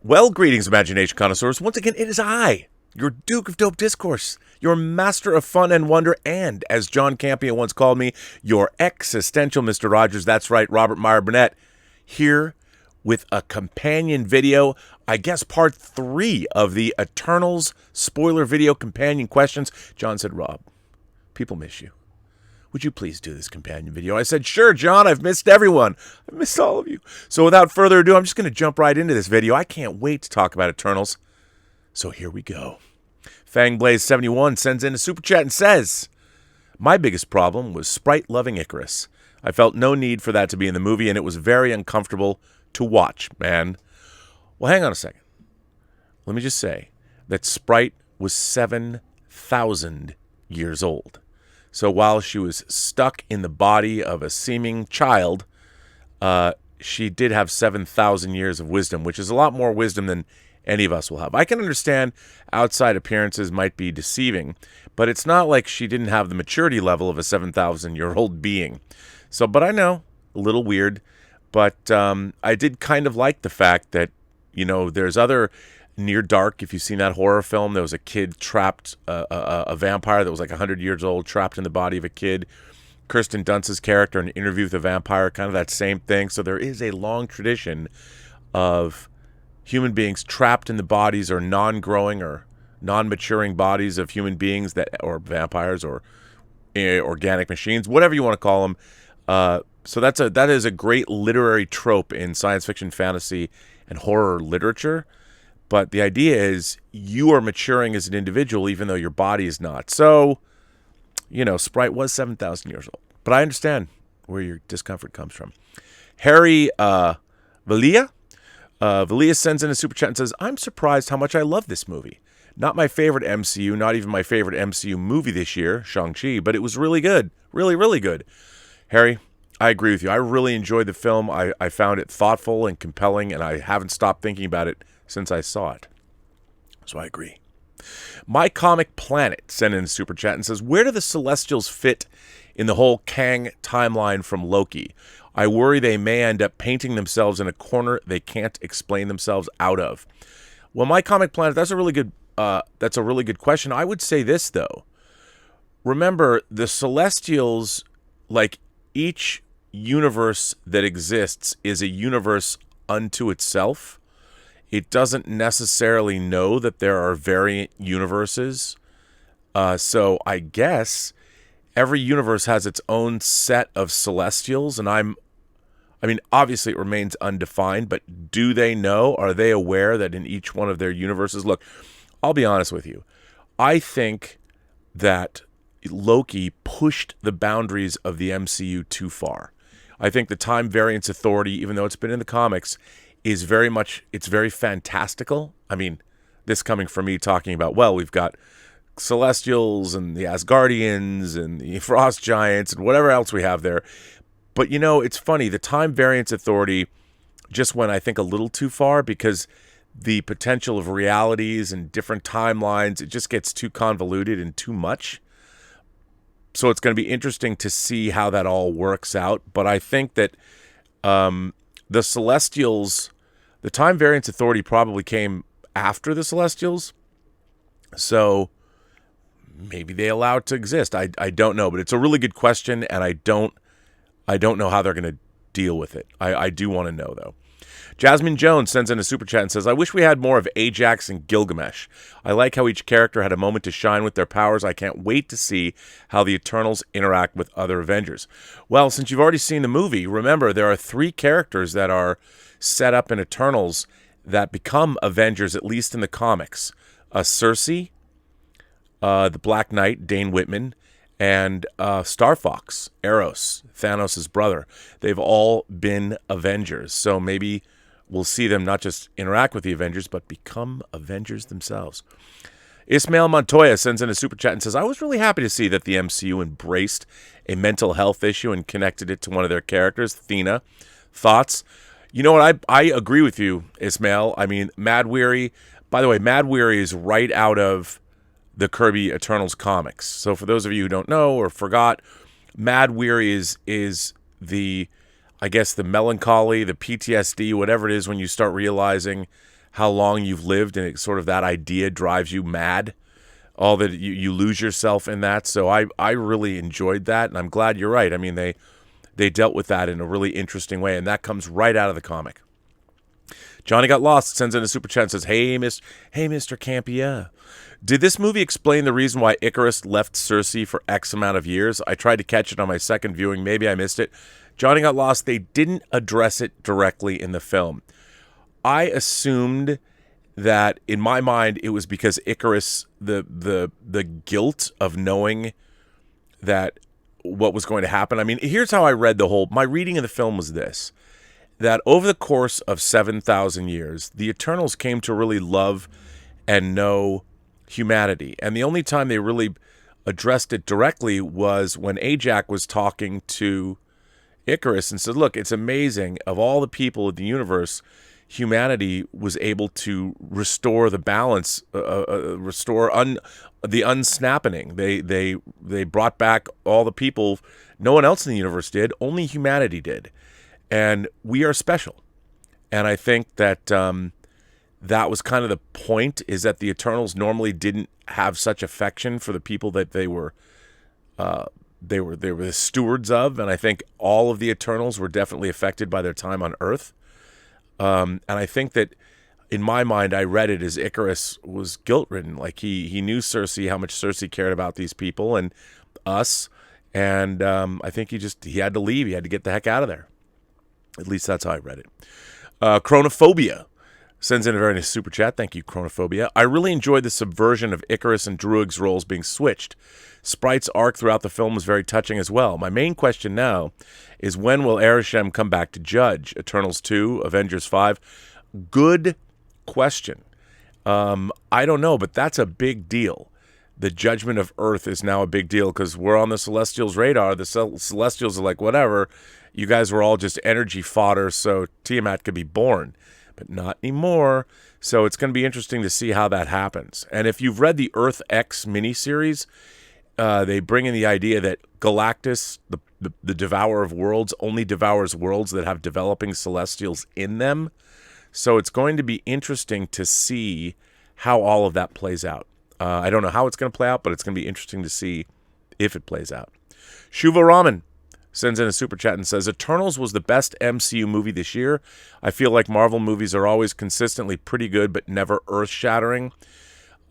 Well, greetings, imagination connoisseurs. Once again, it is I, your Duke of Dope Discourse, your master of fun and wonder, and, as John Campea once called me, your existential Mr. Rogers. That's right, Robert Meyer Burnett, here with a companion video, I guess part 3 of the Eternals spoiler video companion questions. John said, Rob, people miss you. Would you please do this companion video? I said, sure, John, I've missed everyone. I've missed all of you. So without further ado, I'm just going to jump right into this video. I can't wait to talk about Eternals. So here we go. FangBlaze71 sends in a super chat and says, my biggest problem was sprite-loving Icarus. I felt no need for that to be in the movie, and it was very uncomfortable to watch, man. Well, hang on a second. Let me just say that Sprite was 7,000 years old. So while she was stuck in the body of a seeming child, she did have 7,000 years of wisdom, which is a lot more wisdom than any of us will have. I can understand outside appearances might be deceiving, but it's not like she didn't have the maturity level of a 7,000-year-old being. So, but I know, a little weird, but I did kind of like the fact that, you know, there's other Near Dark, if you've seen that horror film, there was a kid trapped, a vampire that was like 100 years old, trapped in the body of a kid. Kirsten Dunst's character in Interview with the Vampire, kind of that same thing. So there is a long tradition of human beings trapped in the bodies or non-growing or non-maturing bodies of human beings, that, or vampires, or organic machines, whatever you want to call them. So that is a great literary trope in science fiction, fantasy, and horror literature. But the idea is you are maturing as an individual even though your body is not. So, you know, Sprite was 7,000 years old. But I understand where your discomfort comes from. Harry Valia sends in a super chat and says, I'm surprised how much I love this movie. Not my favorite MCU, not even my favorite MCU movie this year, Shang-Chi, but it was really good. Really, really good. Harry, I agree with you. I really enjoyed the film. I found it thoughtful and compelling, and I haven't stopped thinking about it since I saw it. So I agree. My Comic Planet sent in a super chat and says, where do the Celestials fit in the whole Kang timeline from Loki? I worry they may end up painting themselves in a corner they can't explain themselves out of. Well, My Comic Planet, that's a really good question. I would say this, though. Remember, the Celestials, like each universe that exists is a universe unto itself. It doesn't necessarily know that there are variant universes. So I guess every universe has its own set of Celestials, and I mean, obviously it remains undefined, but do they know? Are they aware that in each one of their universes? Look, I'll be honest with you. I think that Loki pushed the boundaries of the MCU too far. I think the Time Variance Authority, even though it's been in the comics, is it's very fantastical. I mean, this coming from me talking about, well, we've got Celestials and the Asgardians and the Frost Giants and whatever else we have there. But, you know, it's funny. The Time Variance Authority just went, I think, a little too far because the potential of realities and different timelines, it just gets too convoluted and too much. So it's going to be interesting to see how that all works out. But I think that the Celestials, the Time Variance Authority probably came after the Celestials. So maybe they allow it to exist. I don't know, but it's a really good question, and I don't know how they're going to deal with it. I do want to know, though. Jasmine Jones sends in a super chat and says, I wish we had more of Ajax and Gilgamesh. I like how each character had a moment to shine with their powers. I can't wait to see how the Eternals interact with other Avengers. Well, since you've already seen the movie, remember there are 3 characters that are set up in Eternals that become Avengers, at least in the comics. Cersei, the Black Knight, Dane Whitman, and Star Fox, Eros, Thanos' brother. They've all been Avengers. So maybe we'll see them not just interact with the Avengers, but become Avengers themselves. Ismail Montoya sends in a super chat and says, I was really happy to see that the MCU embraced a mental health issue and connected it to one of their characters, Thena. Thoughts? You know what? I agree with you, Ismail. I mean, Mad Weary. By the way, Mad Weary is right out of the Kirby Eternals comics. So for those of you who don't know or forgot, Mad Weary is the, I guess, the melancholy, the PTSD, whatever it is, when you start realizing how long you've lived, and it sort of that idea drives you mad. All that you lose yourself in that. So I really enjoyed that, and I'm glad you're right. I mean, they dealt with that in a really interesting way, and that comes right out of the comic. Johnny Got Lost sends in a super chat and says, Hey, Mr. Campea. Did this movie explain the reason why Icarus left Circe for X amount of years? I tried to catch it on my second viewing. Maybe I missed it. Johnny Got Lost, they didn't address it directly in the film. I assumed that, in my mind, it was because Icarus, the guilt of knowing that what was going to happen. I mean, here's how I read my reading of the film was this, that over the course of 7,000 years, the Eternals came to really love and know humanity. And the only time they really addressed it directly was when Ajax was talking to Icarus and said, look, it's amazing, of all the people in the universe, humanity was able to restore the balance, restore the unsnapping. They brought back all the people. No one else in the universe did. Only humanity did. And we are special. And I think that that was kind of the point, is that the Eternals normally didn't have such affection for the people that they were the stewards of. And I think all of the Eternals were definitely affected by their time on Earth. And I think that, in my mind, I read it as Icarus was guilt-ridden. Like he knew Circe, how much Circe cared about these people and us. And I think he had to leave. He had to get the heck out of there. At least that's how I read it. Chronophobia sends in a very nice super chat. Thank you, Chronophobia. I really enjoyed the subversion of Icarus and Druig's roles being switched. Sprite's arc throughout the film was very touching as well. My main question now is, when will Arishem come back to judge? Eternals 2, Avengers 5? Good question. I don't know, but that's a big deal. The judgment of Earth is now a big deal because we're on the Celestials' radar. The Celestials are like, whatever, you guys were all just energy fodder, so Tiamat could be born. But not anymore. So it's going to be interesting to see how that happens. And if you've read the Earth X miniseries, they bring in the idea that Galactus, the devourer of worlds, only devours worlds that have developing Celestials in them. So it's going to be interesting to see how all of that plays out. I don't know how it's going to play out, but it's going to be interesting to see if it plays out. Shuva Raman sends in a super chat and says, Eternals was the best MCU movie this year. I feel like Marvel movies are always consistently pretty good, but never earth-shattering.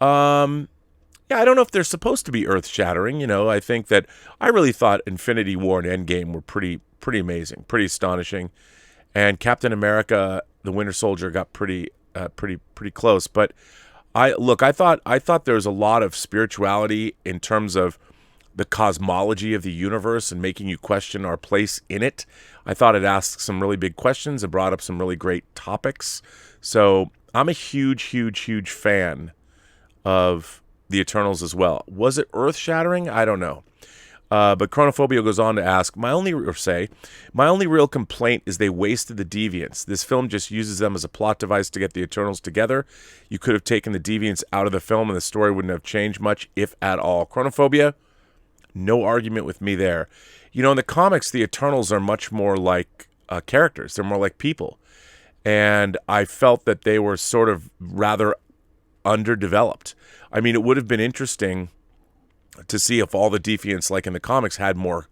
Yeah, I don't know if they're supposed to be earth-shattering. You know, I think that I really thought Infinity War and Endgame were pretty amazing, pretty astonishing. And Captain America, the Winter Soldier, got pretty close. But I thought there was a lot of spirituality in terms of the cosmology of the universe and making you question our place in it. I thought it asked some really big questions and brought up some really great topics. So I'm a huge fan of the Eternals as well. Was it earth-shattering? I don't know. But Chronophobia goes on to ask, my only real complaint is they wasted the Deviants. This film just uses them as a plot device to get the Eternals together. You could have taken the Deviants out of the film and the story wouldn't have changed much, if at all. Chronophobia, no argument with me there. You know, in the comics, the Eternals are much more like characters. They're more like people. And I felt that they were sort of rather underdeveloped. I mean, it would have been interesting to see if all the Deviants, like in the comics, had more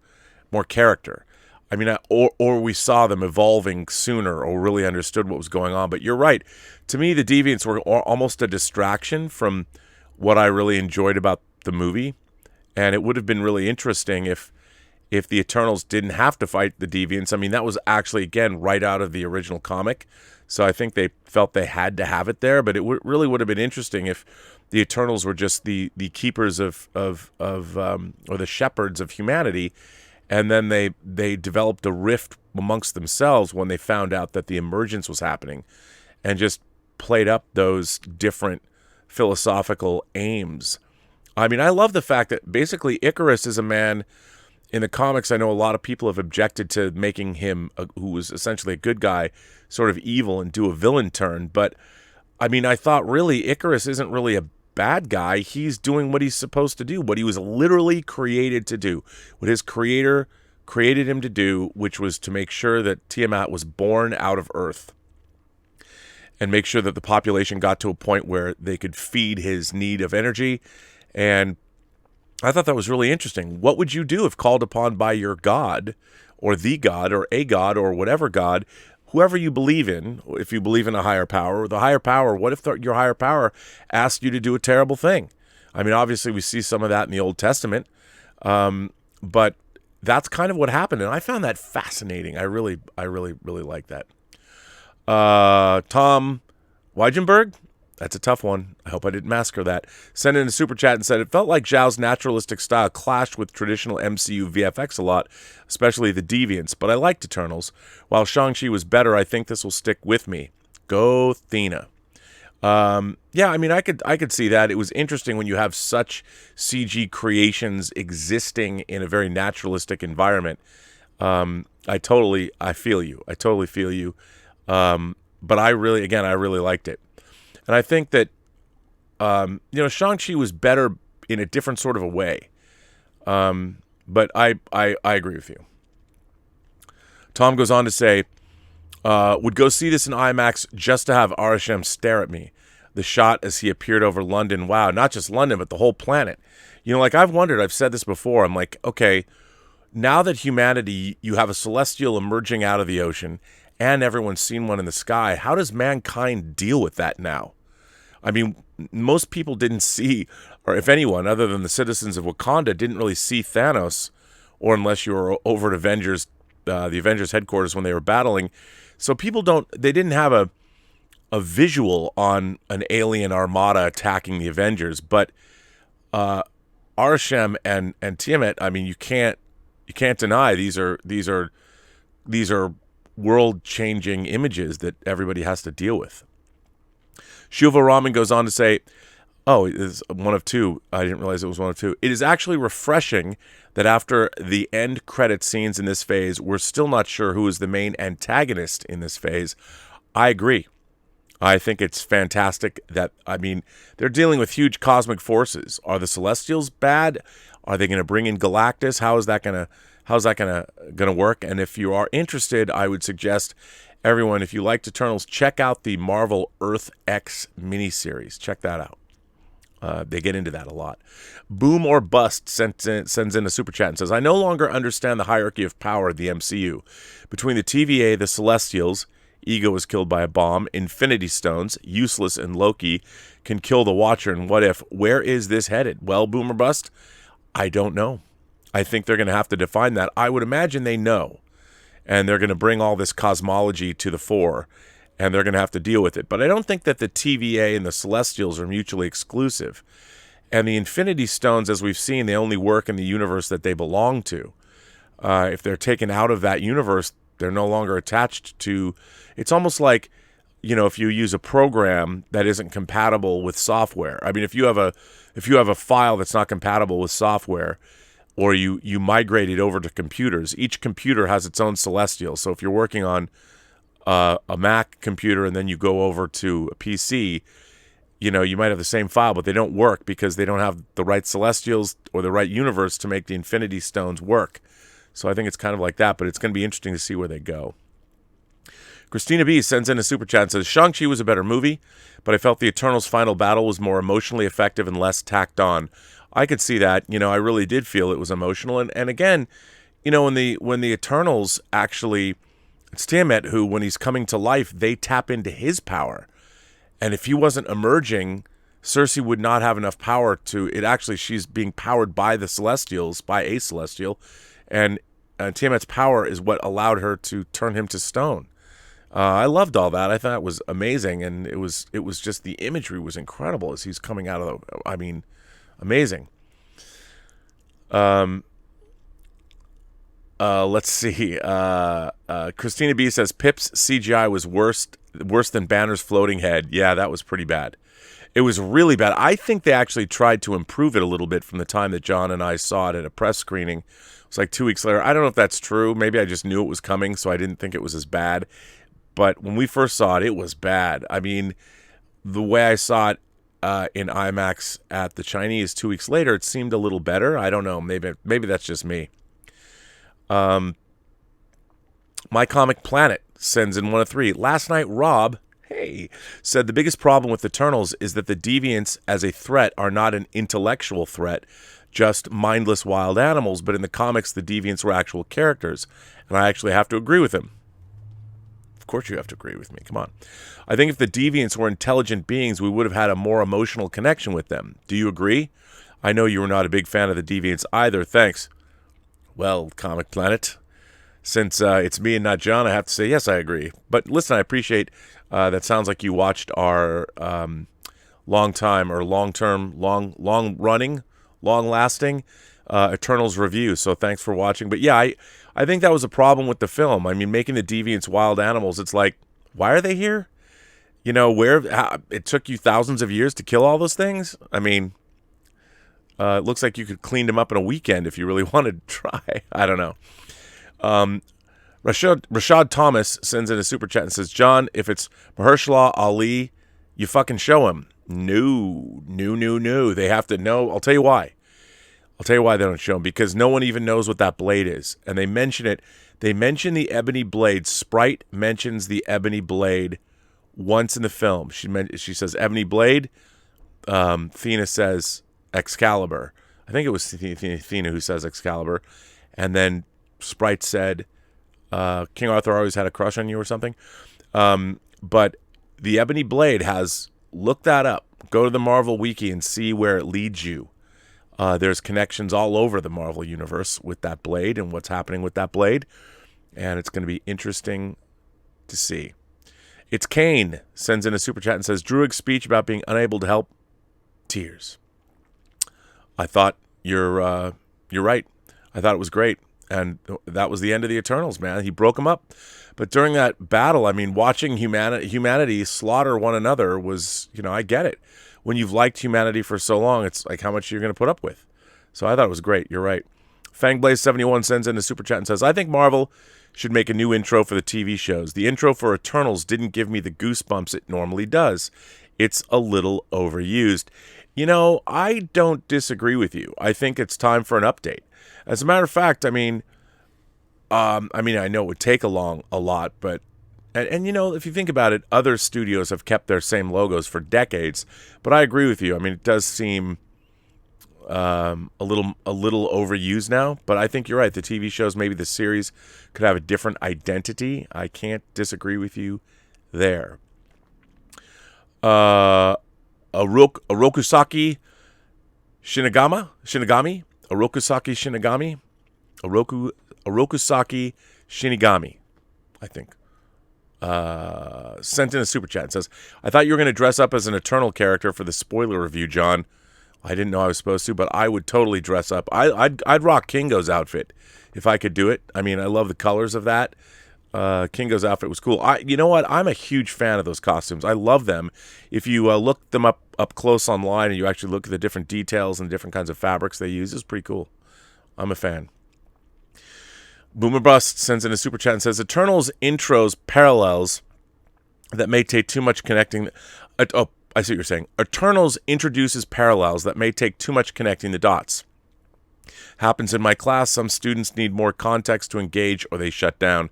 character. I mean, or we saw them evolving sooner or really understood what was going on. But you're right. To me, the Deviants were almost a distraction from what I really enjoyed about the movie. And it would have been really interesting if the Eternals didn't have to fight the Deviants. I mean, that was actually, again, right out of the original comic. So I think they felt they had to have it there. But it really would have been interesting if the Eternals were just the keepers of or the shepherds of humanity. And then they developed a rift amongst themselves when they found out that the emergence was happening, and just played up those different philosophical aims. I mean, I love the fact that basically Icarus is a man. In the comics, I know a lot of people have objected to making him, who was essentially a good guy, sort of evil and do a villain turn. But, I mean, I thought really Icarus isn't really a bad guy. He's doing what he's supposed to do, what he was literally created to do, what his creator created him to do, which was to make sure that Tiamat was born out of Earth. and make sure that the population got to a point where they could feed his need of energy. And I thought that was really interesting. What would you do if called upon by your God or the God or a God or whatever God, whoever you believe in, if you believe in a higher power, or the higher power, what if your higher power asked you to do a terrible thing? I mean, obviously we see some of that in the Old Testament, but that's kind of what happened. And I found that fascinating. I really like that. Tom Weigenberg, that's a tough one. I hope I didn't massacre that. Sent in a super chat and said, it felt like Zhao's naturalistic style clashed with traditional MCU VFX a lot, especially the Deviants, but I liked Eternals. While Shang-Chi was better, I think this will stick with me. Go Thena. Yeah, I mean, I could see that. It was interesting when you have such CG creations existing in a very naturalistic environment. I feel you. I totally feel you. But I really liked it. And I think that, Shang-Chi was better in a different sort of a way. But I agree with you. Tom goes on to say, would go see this in IMAX just to have Arishem stare at me. The shot as he appeared over London. Wow, not just London, but the whole planet. I've wondered, I've said this before. I'm like, okay, now that humanity, you have a celestial emerging out of the ocean, and everyone's seen one in the sky, how does mankind deal with that now? I mean, most people didn't see, or if anyone, other than the citizens of Wakanda, didn't really see Thanos, or unless you were over at Avengers, the Avengers headquarters when they were battling. So people didn't have a visual on an alien armada attacking the Avengers, but Arishem and Tiamat, I mean, you can't deny these are world-changing images that everybody has to deal with. Shuva Raman goes on to say, oh, it is one of two. I didn't realize it was one of two. It is actually refreshing that after the end credit scenes in this phase, we're still not sure who is the main antagonist in this phase. I agree. I think it's fantastic that, I mean, they're dealing with huge cosmic forces. Are the Celestials bad? Are they going to bring in Galactus? How's that gonna work? And if you are interested, I would suggest everyone, if you liked Eternals, check out the Marvel Earth X miniseries. Check that out. They get into that a lot. Boom or Bust sends in a super chat and says, I no longer understand the hierarchy of power of the MCU. Between the TVA, the Celestials, Ego was killed by a bomb, Infinity Stones, Useless, and Loki can kill the Watcher and What If. Where is this headed? Well, Boom or Bust, I don't know. I think they're going to have to define that. I would imagine they know. And they're going to bring all this cosmology to the fore. And they're going to have to deal with it. But I don't think that the TVA and the Celestials are mutually exclusive. And the Infinity Stones, as we've seen, they only work in the universe that they belong to. If they're taken out of that universe, they're no longer attached to... It's almost like, if you use a program that isn't compatible with software. I mean, if you have a file that's not compatible with software, or you migrate it over to computers, each computer has its own Celestial. So if you're working on a Mac computer and then you go over to a PC, you might have the same file, but they don't work because they don't have the right Celestials or the right universe to make the Infinity Stones work. So I think it's kind of like that, but it's going to be interesting to see where they go. Christina B sends in a super chat and says, Shang-Chi was a better movie, but I felt the Eternals' final battle was more emotionally effective and less tacked on. I could see that. I really did feel it was emotional. And again, when the Eternals actually, it's Tiamat who, when he's coming to life, they tap into his power. And if he wasn't emerging, Cersei would not have enough power to, she's being powered by the Celestials, by a Celestial. And Tiamat's power is what allowed her to turn him to stone. I loved all that. I thought it was amazing. And it was just, the imagery was incredible as he's coming out of amazing. Let's see. Christina B says Pip's CGI was worse than Banner's floating head. Yeah, that was pretty bad. It was really bad. I think they actually tried to improve it a little bit from the time that John and I saw it at a press screening. It was like 2 weeks later. I don't know if that's true. Maybe I just knew it was coming, so I didn't think it was as bad. But when we first saw it was bad. I mean, the way I saw it in IMAX at the Chinese 2 weeks later, it seemed a little better. I don't know. Maybe that's just me. My Comic Planet sends in one of three. Last night, Rob Hey, said the biggest problem with Eternals is that the deviants as a threat are not an intellectual threat, just mindless wild animals, but in the comics the deviants were actual characters. And I actually have to agree with him. Of course you have to agree with me. Come on. I think if the deviants were intelligent beings, we would have had a more emotional connection with them. Do you agree? I know you were not a big fan of the deviants either. Thanks. Well, Comic Planet, since it's me and not John, I have to say, yes, I agree. But listen, I appreciate that sounds like you watched our long-term, long-running, long-lasting Eternals review. So thanks for watching. But yeah, I think that was a problem with the film. I mean, making the deviants wild animals, it's like, why are they here? You know, it took you thousands of years to kill all those things? I mean, it looks like you could clean them up in a weekend if you really wanted to try. I don't know. Rashad Thomas sends in a super chat and says, John, if it's Mahershala Ali, you fucking show him. No. They have to know. I'll tell you why. They don't show him, because no one even knows what that blade is. And they mention it. They mention the ebony blade. Sprite mentions the ebony blade once in the film. She says ebony blade. Thena says Excalibur. I think it was Thena who says Excalibur. And then Sprite said, King Arthur always had a crush on you or something. But the ebony blade has, look that up. Go to the Marvel Wiki and see where it leads you. There's connections all over the Marvel Universe with that blade and what's happening with that blade. And it's going to be interesting to see. It's Kane sends in a super chat and says, Druig's speech about being unable to help, tears. I thought you're right. I thought it was great. And that was the end of the Eternals, man. He broke them up. But during that battle, I mean, watching humanity slaughter one another was, I get it. When you've liked humanity for so long, it's like how much you're going to put up with. So I thought it was great. You're right. Fangblaze71 sends in a super chat and says, I think Marvel should make a new intro for the TV shows. The intro for Eternals didn't give me the goosebumps it normally does. It's a little overused. I don't disagree with you. I think it's time for an update. As a matter of fact, I know it would take a lot, but and if you think about it, other studios have kept their same logos for decades. But I agree with you. I mean, it does seem a little overused now. But I think you're right. The TV shows, maybe the series, could have a different identity. I can't disagree with you there. Orokusaki Shinigami, I think. Sent in a super chat and says, I thought you were going to dress up as an Eternal character for the spoiler review, John. I didn't know I was supposed to, but I would totally dress up. I'd rock Kingo's outfit if I could do it. I mean, I love the colors of that. Kingo's outfit was cool. You know what? I'm a huge fan of those costumes. I love them. If you look them up close online and you actually look at the different details and different kinds of fabrics they use, it's pretty cool. I'm a fan. Boomer Bust sends in a super chat and says, Eternals intros parallels that may take too much connecting. I see what you're saying. Eternals introduces parallels that may take too much connecting the dots. Happens in my class. Some students need more context to engage or they shut down.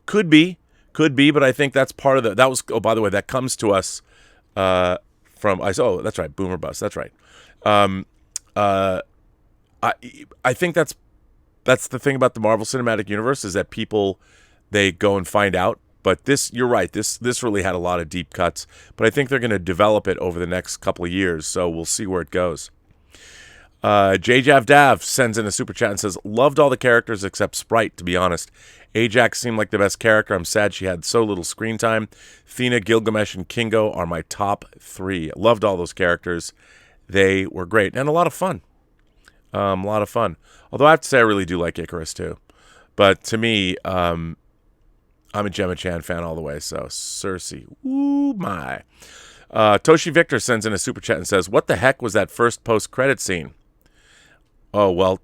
Could be, but I think that's part of by the way, that comes to us that's right, Boomer Bust, that's right. I think that's the thing about the Marvel Cinematic Universe is that people, they go and find out. But you're right, this really had a lot of deep cuts. But I think they're going to develop it over the next couple of years, so we'll see where it goes. JJav Dav sends in a super chat and says, loved all the characters except Sprite, to be honest. Ajax seemed like the best character. I'm sad she had so little screen time. Thena, Gilgamesh, and Kingo are my top 3. Loved all those characters. They were great and a lot of fun. Although I have to say I really do like Icarus too. But to me, I'm a Gemma Chan fan all the way, so Cersei. Ooh, my. Toshi Victor sends in a super chat and says, what the heck was that first post-credit scene? Oh, well,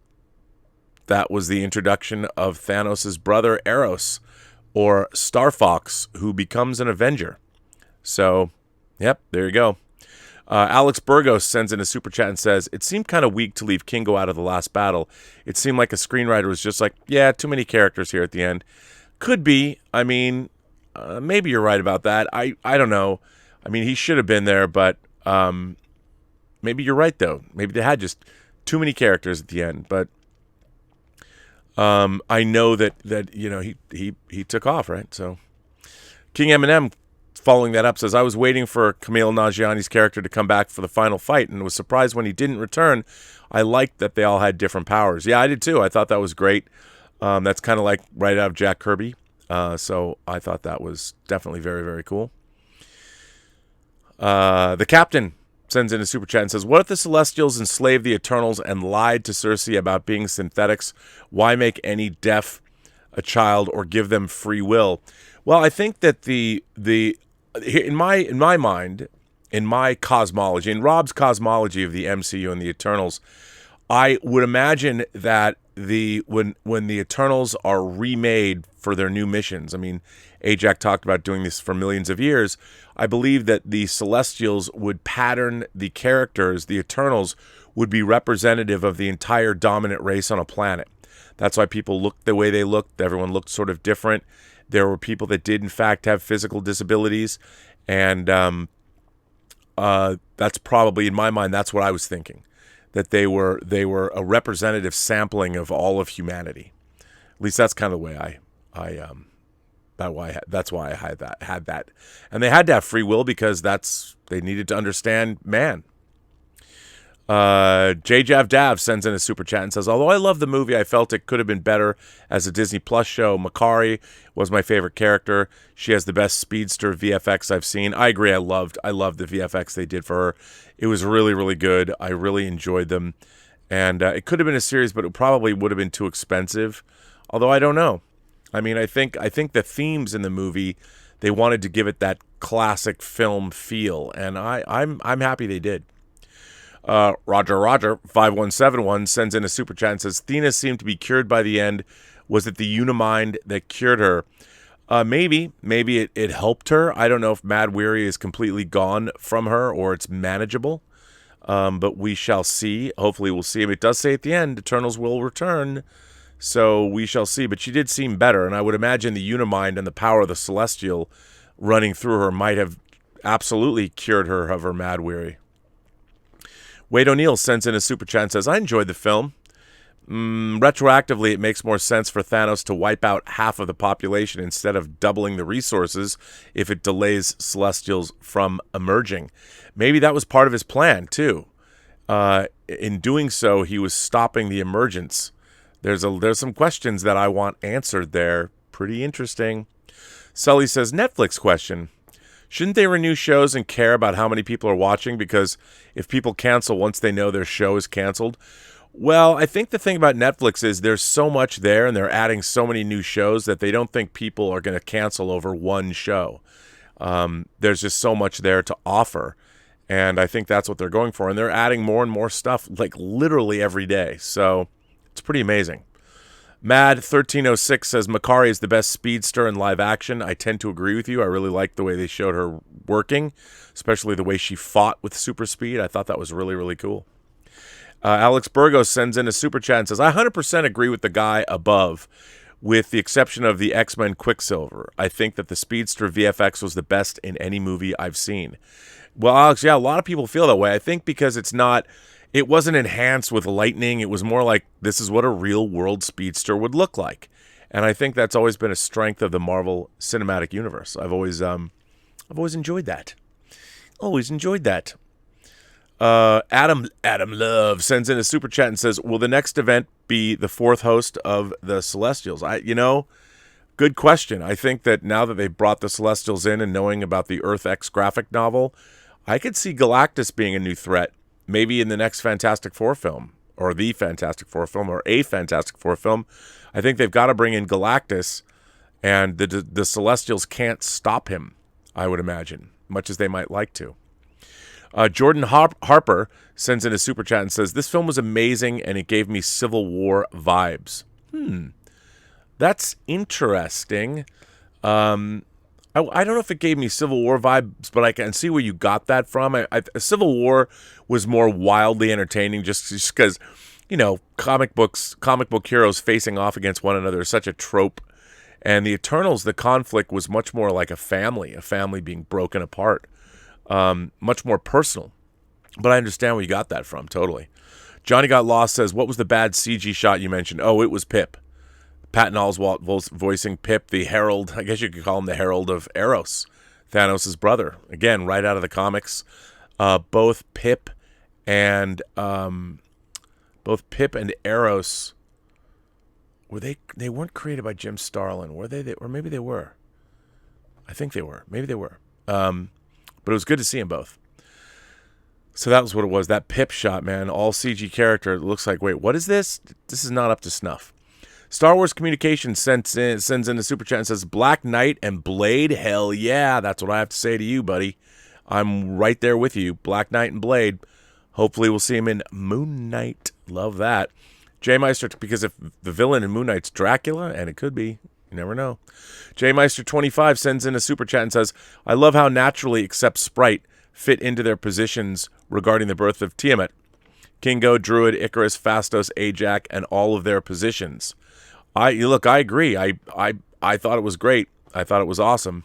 that was the introduction of Thanos' brother Eros, or Star Fox, who becomes an Avenger. So, yep, there you go. Alex Burgos sends in a super chat and says, it seemed kind of weak to leave Kingo out of the last battle. It seemed like a screenwriter was just like, yeah, too many characters here at the end. Could be. I mean, maybe you're right about that. I don't know. I mean, he should have been there, but maybe you're right, though. Maybe they had just too many characters at the end. But I know that he took off, right? So King Eminem, following that up, says, I was waiting for Kumail Nanjiani's character to come back for the final fight and was surprised when he didn't return. I liked that they all had different powers. Yeah, I did too. I thought that was great. That's kind of like right out of Jack Kirby. So I thought that was definitely very, very cool. The captain sends in a super chat and says, what if the Celestials enslaved the Eternals and lied to Cersei about being synthetics? Why make any deaf a child or give them free will? Well, I think that in my mind, in my cosmology, in Rob's cosmology of the MCU and the Eternals, I would imagine that when the Eternals are remade for their new missions, I mean, Ajak talked about doing this for millions of years. I believe that the Celestials would pattern the characters, the Eternals would be representative of the entire dominant race on a planet. That's why people looked the way they looked. Everyone looked sort of different. There were people that did, in fact, have physical disabilities. And that's probably, in my mind, that's what I was thinking. That they were a representative sampling of all of humanity. At least that's kind of the way that's why I had that. And they had to have free will because they needed to understand man. JJav Dav sends in a super chat and says, although I love the movie, I felt it could have been better as a Disney Plus show. Makari was my favorite character. She has the best Speedster VFX I've seen. I agree. I loved the VFX they did for her. It was really, really good. I really enjoyed them. And it could have been a series, but it probably would have been too expensive. Although I don't know. I mean, I think the themes in the movie, they wanted to give it that classic film feel, and I'm happy they did. Roger 5171 sends in a super chat and says, Thena seemed to be cured by the end. Was it the Unimind that cured her? Maybe it helped her. I don't know if Mad Weary is completely gone from her or it's manageable. But we shall see. Hopefully we'll see. It does say at the end, Eternals will return. So we shall see. But she did seem better. And I would imagine the Unimind and the power of the Celestial running through her might have absolutely cured her of her Mad Weary. Wade O'Neill sends in a super chat and says, I enjoyed the film. Retroactively, it makes more sense for Thanos to wipe out half of the population instead of doubling the resources if it delays Celestials from emerging. Maybe that was part of his plan, too. In doing so, he was stopping the emergence. There's some questions that I want answered there. Pretty interesting. Sully says, Netflix question. Shouldn't they renew shows and care about how many people are watching? Because if people cancel once they know their show is canceled. Well, I think the thing about Netflix is there's so much there and they're adding so many new shows that they don't think people are going to cancel over one show. There's just so much there to offer. And I think that's what they're going for. And they're adding more and more stuff like literally every day. So it's pretty amazing. Mad1306 says, Makari is the best speedster in live action. I tend to agree with you. I really liked the way they showed her working, especially the way she fought with super speed. I thought that was really, really cool. Alex Burgos sends in a super chat and says, I 100% agree with the guy above, with the exception of the X-Men Quicksilver. I think that the Speedster VFX was the best in any movie I've seen. Well, Alex, yeah, a lot of people feel that way. I think because it wasn't enhanced with lightning. It was more like this is what a real-world Speedster would look like. And I think that's always been a strength of the Marvel Cinematic Universe. I've always enjoyed that. Always enjoyed that. Adam Love sends in a super chat and says, will the next event be the fourth host of the Celestials? Good question. I think that now that they've brought the Celestials in and knowing about the Earth X graphic novel, I could see Galactus being a new threat. Maybe in the next Fantastic Four film, or the Fantastic Four film, or a Fantastic Four film. I think they've got to bring in Galactus, and the Celestials can't stop him, I would imagine, much as they might like to. Jordan Harper sends in a super chat and says, this film was amazing, and it gave me Civil War vibes. That's interesting. I don't know if it gave me Civil War vibes, but I can see where you got that from. Civil War was more wildly entertaining just because, comic book heroes facing off against one another is such a trope. And the Eternals, the conflict was much more like a family being broken apart, much more personal. But I understand where you got that from, totally. Johnny Got Lost says, what was the bad CG shot you mentioned? Oh, it was Pip. Patton Oswalt voicing Pip, the herald, I guess you could call him the herald of Eros, Thanos' brother. Again, right out of the comics. Both Pip and Eros, were they weren't created by Jim Starlin, were they? Or maybe they were. I think they were. Maybe they were. But it was good to see them both. So that was what it was. That Pip shot, man, all CG character. It looks like, wait, what is this? This is not up to snuff. Star Wars Communications sends in a super chat and says, Black Knight and Blade? Hell yeah, that's what I have to say to you, buddy. I'm right there with you. Black Knight and Blade. Hopefully we'll see him in Moon Knight. Love that. Jay Meister, because if the villain in Moon Knight's Dracula, and it could be, you never know. Jay Meister 25 sends in a super chat and says, I love how naturally, except Sprite, fit into their positions regarding the birth of Tiamat. Kingo, Druid, Icarus, Phastos, Ajax, and all of their positions. I agree. I thought it was great. I thought it was awesome.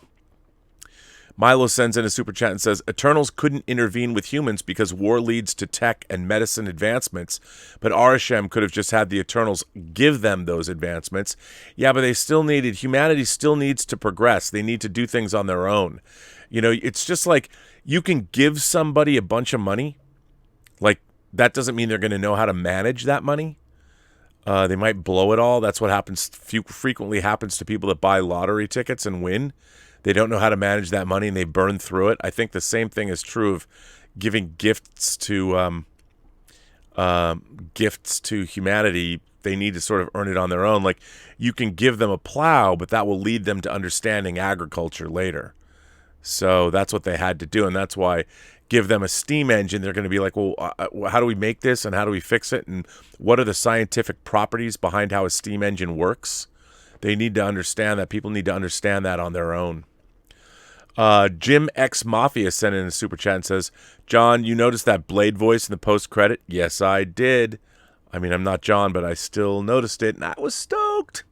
Milo sends in a super chat and says, Eternals couldn't intervene with humans because war leads to tech and medicine advancements, but Arishem could have just had the Eternals give them those advancements. Yeah, but humanity still needs to progress. They need to do things on their own. It's just like you can give somebody a bunch of money. Like, that doesn't mean they're going to know how to manage that money. They might blow it all. That's what frequently happens to people that buy lottery tickets and win. They don't know how to manage that money and they burn through it. I think the same thing is true of giving gifts to humanity. They need to sort of earn it on their own. Like, you can give them a plow, but that will lead them to understanding agriculture later. So that's what they had to do, and that's why give them a steam engine. They're going to be like, well, how do we make this, and how do we fix it, and what are the scientific properties behind how a steam engine works? They need to understand that. People need to understand that on their own. Jim X Mafia sent in a super chat and says, John, you noticed that Blade voice in the post-credit? Yes, I did. I mean, I'm not John, but I still noticed it, and I was stoked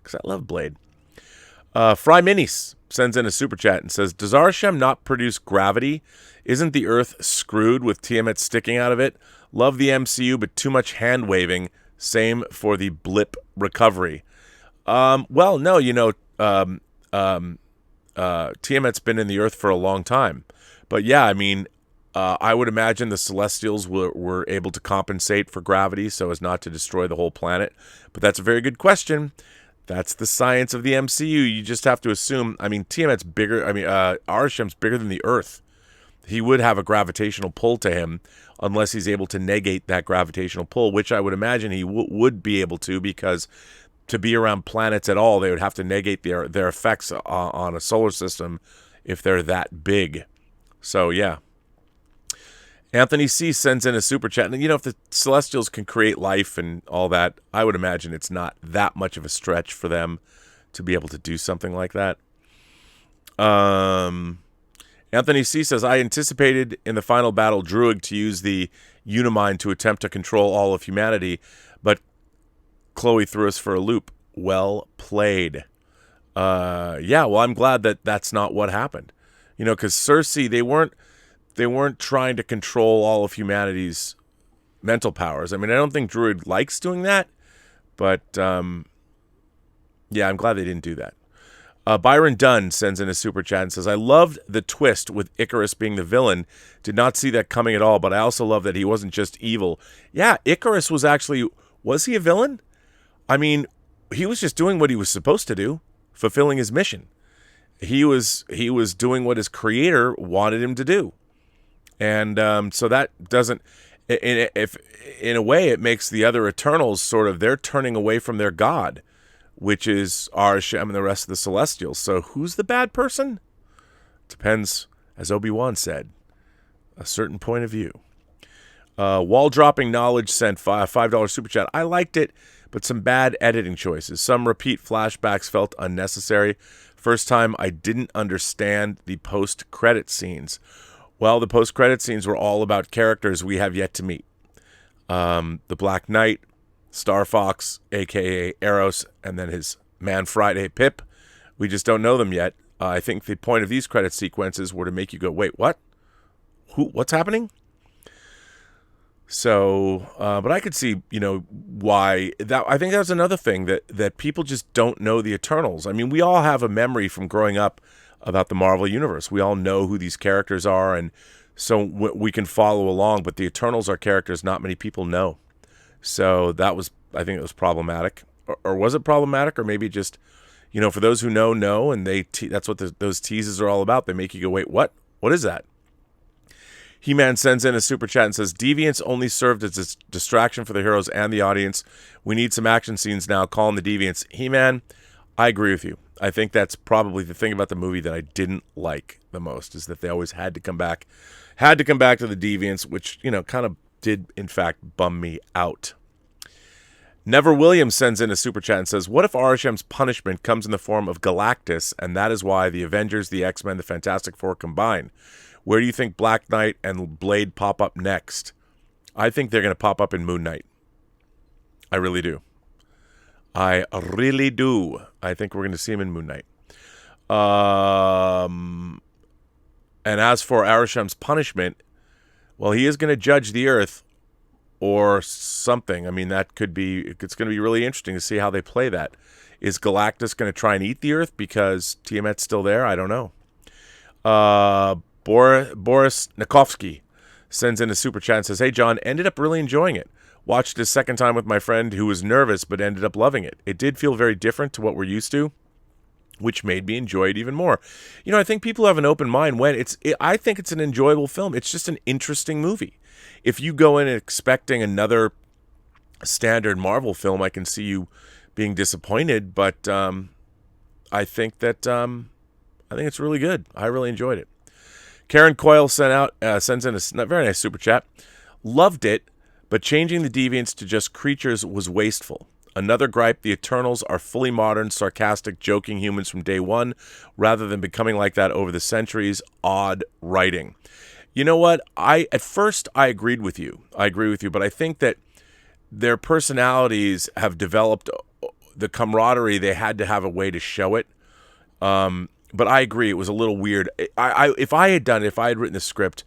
because I love Blade. Fry Minis sends in a super chat and says, does Arishem not produce gravity? Isn't the Earth screwed with Tiamat sticking out of it? Love the MCU, but too much hand-waving. Same for the blip recovery. Well, no, Tiamat's been in the Earth for a long time. But yeah, I mean, I would imagine the Celestials were able to compensate for gravity so as not to destroy the whole planet. But that's a very good question. That's the science of the MCU. You just have to assume, I mean, Tiamat's bigger, Arishem's bigger than the Earth. He would have a gravitational pull to him unless he's able to negate that gravitational pull, which I would imagine he would be able to, because to be around planets at all, they would have to negate their effects on a solar system if they're that big. So, yeah. Anthony C. sends in a super chat. And, if the Celestials can create life and all that, I would imagine it's not that much of a stretch for them to be able to do something like that. Anthony C. says, I anticipated in the final battle Druid to use the Unimind to attempt to control all of humanity, but Chloe threw us for a loop. Well played. Yeah, well, I'm glad that that's not what happened. Because Cersei, they weren't trying to control all of humanity's mental powers. I mean, I don't think Druid likes doing that, but yeah, I'm glad they didn't do that. Byron Dunn sends in a super chat and says, I loved the twist with Icarus being the villain. Did not see that coming at all, but I also love that he wasn't just evil. Yeah, Icarus was he a villain? I mean, he was just doing what he was supposed to do, fulfilling his mission. He was doing what his creator wanted him to do. And so that doesn't, in a way, it makes the other Eternals they're turning away from their god, which is Arishem and the rest of the Celestials. So who's the bad person? Depends, as Obi-Wan said, a certain point of view. Wall-dropping knowledge sent $5 super chat. I liked it, but some bad editing choices. Some repeat flashbacks felt unnecessary. First time I didn't understand the post-credit scenes. Well, the post-credit scenes were all about characters we have yet to meet. The Black Knight, Star Fox, a.k.a. Eros, and then his Man Friday, Pip. We just don't know them yet. I think the point of these credit sequences were to make you go, wait, what? What's happening? So, but I could see, why that. I think that's another thing that people just don't know the Eternals. I mean, we all have a memory from growing up about the Marvel Universe. We all know who these characters are, and so we can follow along. But the Eternals are characters not many people know. So I think it was problematic, or was it problematic, or maybe just, for those who know, and that's what those teases are all about. They make you go, wait, what? What is that? He-Man sends in a super chat and says, Deviants only served as a distraction for the heroes and the audience. We need some action scenes now. Call in the Deviants. He-Man, I agree with you. I think that's probably the thing about the movie that I didn't like the most, is that they always had to come back to the Deviants, which, kind of did, in fact, bum me out. Never Williams sends in a super chat and says, what if Arishem's punishment comes in the form of Galactus, and that is why the Avengers, the X-Men, the Fantastic Four combine? Where do you think Black Knight and Blade pop up next? I think they're going to pop up in Moon Knight. I really do. I really do. I think we're going to see him in Moon Knight. And as for Arishem's punishment, well, he is going to judge the Earth or something. I mean, it's going to be really interesting to see how they play that. Is Galactus going to try and eat the Earth because Tiamat's still there? I don't know. Boris Nikovsky sends in a super chat and says, hey, John, ended up really enjoying it. Watched it a second time with my friend who was nervous but ended up loving it. It did feel very different to what we're used to, which made me enjoy it even more. I think people have an open mind when I think it's an enjoyable film. It's just an interesting movie. If you go in expecting another standard Marvel film, I can see you being disappointed, but I think it's really good. I really enjoyed it. Karen Coyle sends in a very nice super chat. Loved it, but changing the Deviants to just creatures was wasteful. Another gripe, the Eternals are fully modern, sarcastic, joking humans from day one, rather than becoming like that over the centuries. Odd writing. You know what? At first I agreed with you. I agree with you, but I think that their personalities have developed the camaraderie. They had to have a way to show it. But I agree, it was a little weird. If I had written the script,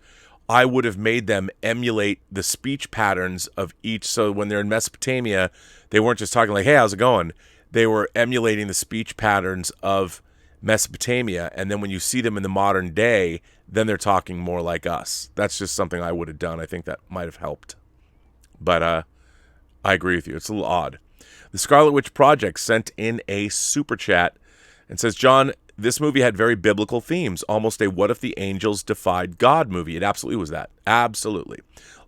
I would have made them emulate the speech patterns of each. So when they're in Mesopotamia, they weren't just talking like, hey, how's it going? They were emulating the speech patterns of Mesopotamia. And then when you see them in the modern day, then they're talking more like us. That's just something I would have done. I think that might have helped. But I agree with you. It's a little odd. The Scarlet Witch Project sent in a super chat and says, John, this movie had very biblical themes, almost a what if the angels defied God movie. It absolutely was that. Absolutely.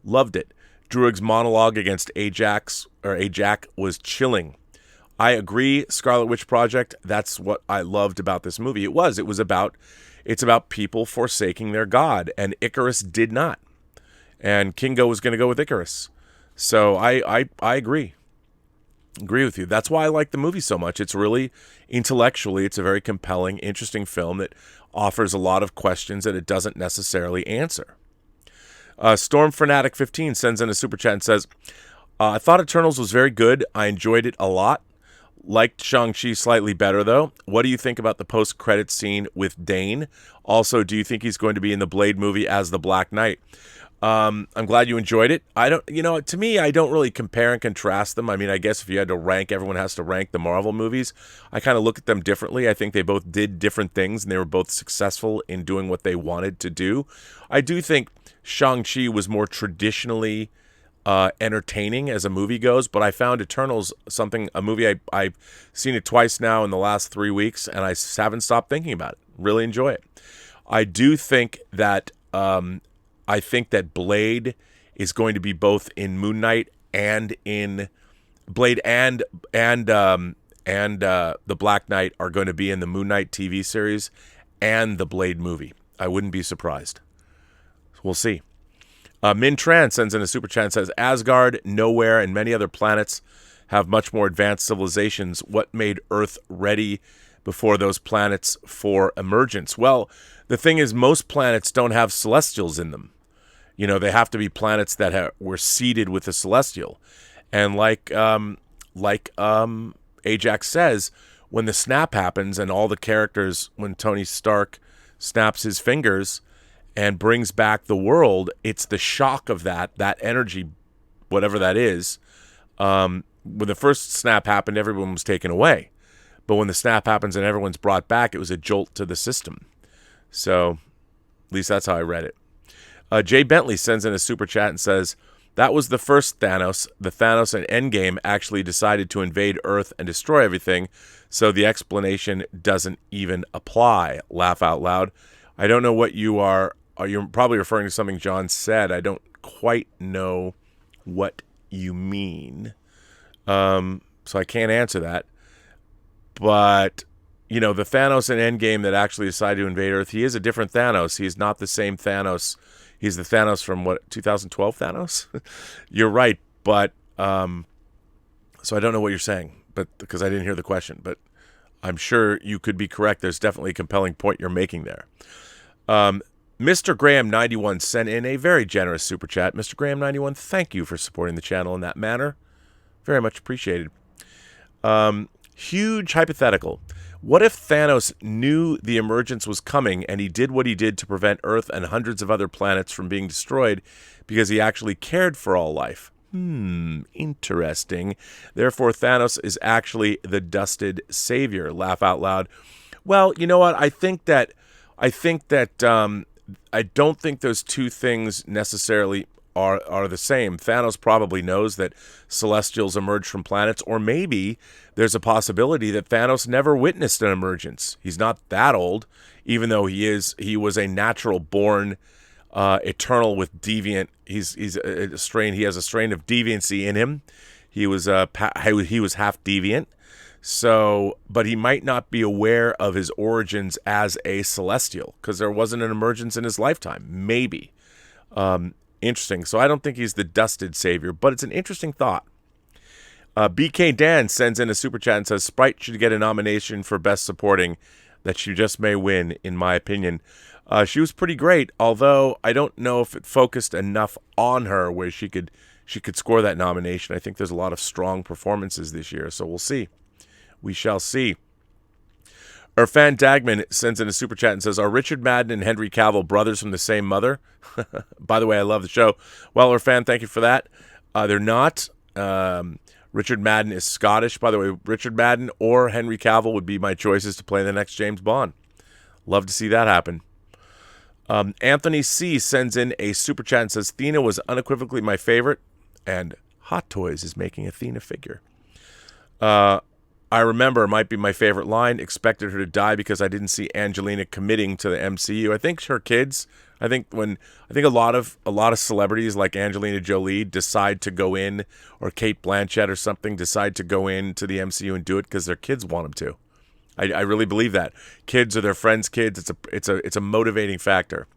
Loved it. Druig's monologue against Ajax was chilling. I agree, Scarlet Witch Project, that's what I loved about this movie. It's about people forsaking their God, and Icarus did not. And Kingo was going to go with Icarus. So I agree. Agree with you. That's why I like the movie so much. It's really intellectually, it's a very compelling, interesting film that offers a lot of questions that it doesn't necessarily answer. Storm Fanatic 15 sends in a super chat and says, I thought Eternals was very good. I enjoyed it a lot. Liked Shang-Chi slightly better, though. What do you think about the post-credit scene with Dane? Also, do you think he's going to be in the Blade movie as the Black Knight? I'm glad you enjoyed it. To me, I don't really compare and contrast them. I mean, I guess if you had to rank, everyone has to rank the Marvel movies. I kind of look at them differently. I think they both did different things, and they were both successful in doing what they wanted to do. I do think Shang-Chi was more traditionally entertaining as a movie goes, but I found Eternals a movie I've seen it twice now in the last 3 weeks, and I haven't stopped thinking about it. Really enjoy it. I do think that Blade is going to be both in Moon Knight and in Blade and the Black Knight are going to be in the Moon Knight TV series and the Blade movie. I wouldn't be surprised. We'll see. Min Tran sends in a super chat and says, Asgard, Nowhere, and many other planets have much more advanced civilizations. What made Earth ready before those planets for emergence? Well, the thing is, most planets don't have celestials in them. They have to be planets that were seeded with a celestial. And like Ajax says, when the snap happens and all the characters, when Tony Stark snaps his fingers and brings back the world, it's the shock of that energy, whatever that is. When the first snap happened, everyone was taken away. But when the snap happens and everyone's brought back, it was a jolt to the system. So at least that's how I read it. Jay Bentley sends in a super chat and says, that was the first Thanos. The Thanos in Endgame actually decided to invade Earth and destroy everything, so the explanation doesn't even apply. Laugh out loud. I don't know what you're probably referring to something John said. I don't quite know what you mean. So I can't answer that. But, the Thanos in Endgame that actually decided to invade Earth, he is a different Thanos. He's not the same Thanos. He's the Thanos from, 2012 Thanos? You're right, but, so I don't know what you're saying, but because I didn't hear the question, but I'm sure you could be correct. There's definitely a compelling point you're making there. Mr. Graham91 sent in a very generous super chat. Mr. Graham91, thank you for supporting the channel in that manner. Very much appreciated. Huge hypothetical. What if Thanos knew the emergence was coming and he did what he did to prevent Earth and hundreds of other planets from being destroyed because he actually cared for all life? Interesting. Therefore, Thanos is actually the dusted savior. Laugh out loud. Well, you know what? I don't think those two things necessarily are the same. Thanos probably knows that Celestials emerge from planets, or maybe there's a possibility that Thanos never witnessed an emergence. He's not that old, even though he was a natural born eternal with deviant. He has a strain of deviancy in him. He was half deviant. So, but he might not be aware of his origins as a Celestial because there wasn't an emergence in his lifetime. Maybe. Interesting. So I don't think he's the dusted savior, but it's an interesting thought. BK Dan sends in a super chat and says, Sprite should get a nomination for Best Supporting that she just may win, in my opinion. She was pretty great, although I don't know if it focused enough on her where she could score that nomination. I think there's a lot of strong performances this year, so we'll see. We shall see. Irfan Dagman sends in a super chat and says, are Richard Madden and Henry Cavill brothers from the same mother? By the way, I love the show. Well, Irfan, thank you for that. They're not. Richard Madden is Scottish. By the way, Richard Madden or Henry Cavill would be my choices to play the next James Bond. Love to see that happen. Anthony C. sends in a super chat and says, Thena was unequivocally my favorite, and Hot Toys is making a Thena figure. I remember it might be my favorite line, expected her to die because I didn't see Angelina committing to the MCU. I think her kids, I think a lot of celebrities like Angelina Jolie decide to go in, or Kate Blanchett or something decide to go into the MCU and do it because their kids want them to. I really believe that. Kids are their friends' kids. It's a motivating factor.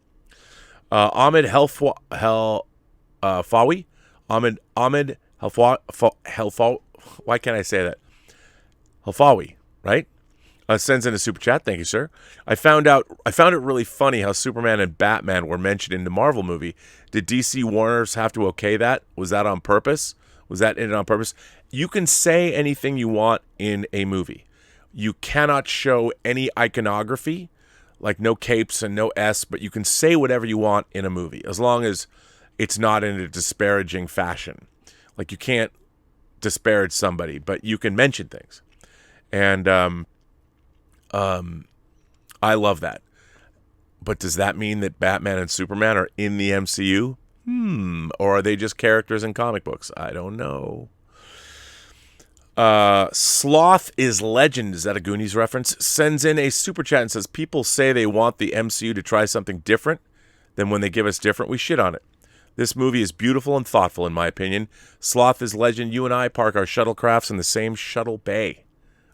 Ahmed Helfawi? Ahmed Helfawi? Why can't I say that? Helfawi, right? Sends in a super chat. Thank you, sir. I found it really funny how Superman and Batman were mentioned in the Marvel movie. Did DC Warners have to okay that? Was that on purpose? Was that in it on purpose? You can say anything you want in a movie. You cannot show any iconography, like no capes and no S, but you can say whatever you want in a movie, as long as it's not in a disparaging fashion. Like, you can't disparage somebody, but you can mention things. And I love that. But does that mean that Batman and Superman are in the MCU? Or are they just characters in comic books? I don't know. Sloth is Legend, is that a Goonies reference? Sends in a super chat and says, people say they want the MCU to try something different. Then when they give us different, we shit on it. This movie is beautiful and thoughtful, in my opinion. Sloth is Legend. You and I park our shuttlecrafts in the same shuttle bay.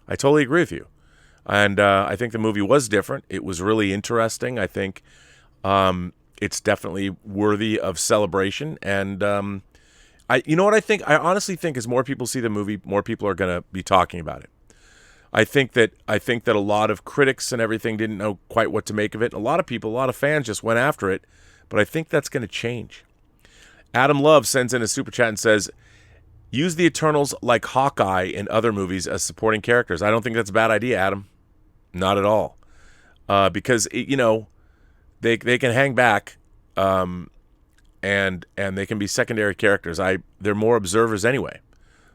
I totally agree with you. And I think the movie was different. It was really interesting. I think it's definitely worthy of celebration. And you know what I think? I honestly think as more people see the movie, more people are going to be talking about it. I think that a lot of critics and everything didn't know quite what to make of it. A lot of people, a lot of fans just went after it. But I think that's going to change. Adam Love sends in a super chat and says, Use the Eternals like Hawkeye in other movies as supporting characters. I don't think that's a bad idea, Adam. Not at all. Because they can hang back, and they can be secondary characters. They're more observers anyway,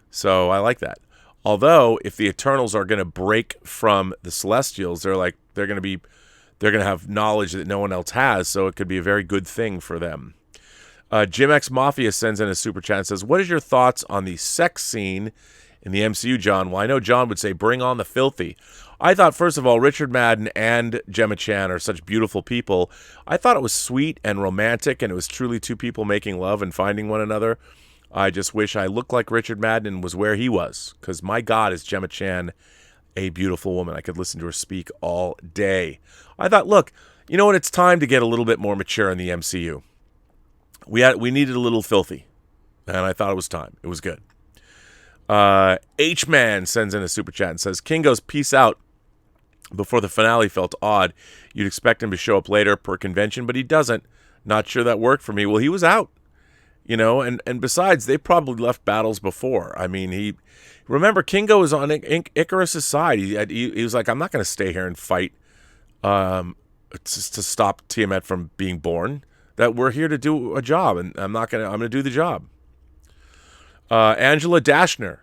so I like that. Although if the Eternals are going to break from the Celestials, they're going to have knowledge that no one else has, so it could be a very good thing for them. Jim X Mafia sends in a super chat and says, "What is your thoughts on the sex scene in the MCU, John?" Well, I know John would say, "Bring on the filthy." I thought, first of all, Richard Madden and Gemma Chan are such beautiful people. I thought it was sweet and romantic, and it was truly two people making love and finding one another. I just wish I looked like Richard Madden and was where he was, because my God, is Gemma Chan a beautiful woman. I could listen to her speak all day. I thought, look, you know what? It's time to get a little bit more mature in the MCU. We needed a little filthy, and I thought it was time. It was good. H-Man sends in a super chat and says, "King goes peace out before the finale felt odd. You'd expect him to show up later per convention, but he doesn't. Not sure that worked for me." Well, he was out, and besides, they probably left battles before. I mean, remember, Kingo was on Icarus's side. He was like, "I'm not going to stay here and fight to stop Tiamat from being born. That we're here to do a job, and I'm going to do the job." Angela Dashner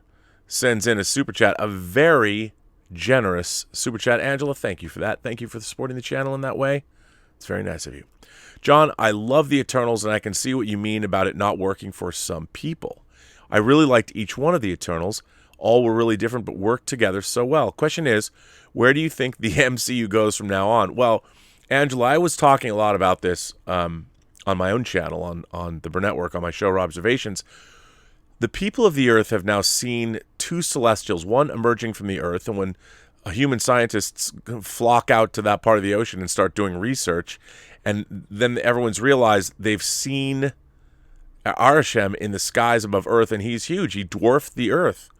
sends in a super chat, a very generous super chat. Angela, thank you for that. Thank you for supporting the channel in that way. It's very nice of you. John, I love the Eternals, and I can see what you mean about it not working for some people. I really liked each one of the Eternals. All were really different, but worked together so well. Question is, where do you think the MCU goes from now on? Well, Angela, I was talking a lot about this on my own channel, on the Burnett work, on my show, Observations. The people of the Earth have now seen two Celestials, one emerging from the Earth, and when human scientists flock out to that part of the ocean and start doing research, and then everyone's realized they've seen Arishem in the skies above Earth, and he's huge. He dwarfed the Earth.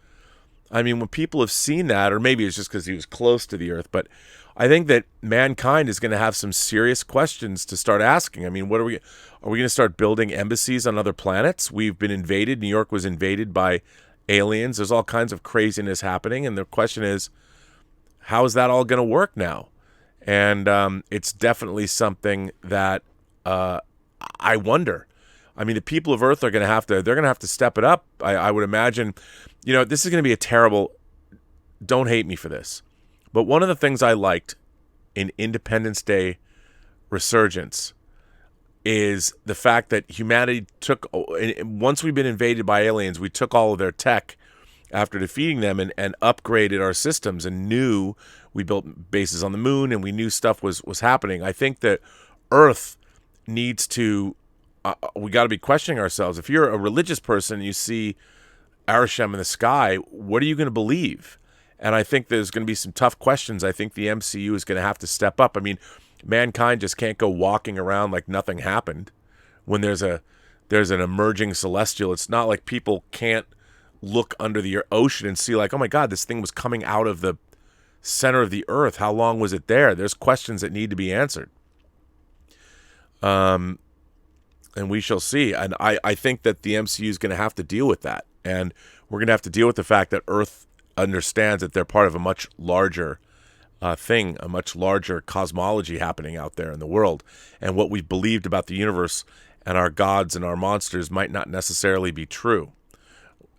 I mean, when people have seen that, or maybe it's just because he was close to the Earth, but I think that mankind is going to have some serious questions to start asking. I mean, are we going to start building embassies on other planets? We've been invaded. New York was invaded by aliens. There's all kinds of craziness happening, and the question is, how is that all going to work now? And it's definitely something that I wonder. I mean, the people of Earth are going to have to step it up. I would imagine, this is going to be a terrible, don't hate me for this, but one of the things I liked in Independence Day Resurgence is the fact that humanity once we've been invaded by aliens, we took all of their tech after defeating them and upgraded our systems and knew we built bases on the moon and we knew stuff was happening. I think that Earth needs to, we got to be questioning ourselves. If you're a religious person and you see Arishem in the sky, what are you going to believe? And I think there's going to be some tough questions. I think the MCU is going to have to step up. I mean, mankind just can't go walking around like nothing happened. When there's an emerging celestial, it's not like people can't look under the ocean and see like, oh my God, this thing was coming out of the center of the Earth. How long was it there? There's questions that need to be answered. And we shall see. And I think that the MCU is going to have to deal with that. And we're going to have to deal with the fact that Earth understands that they're part of a much larger thing, a much larger cosmology happening out there in the world. And what we believed about the universe and our gods and our monsters might not necessarily be true.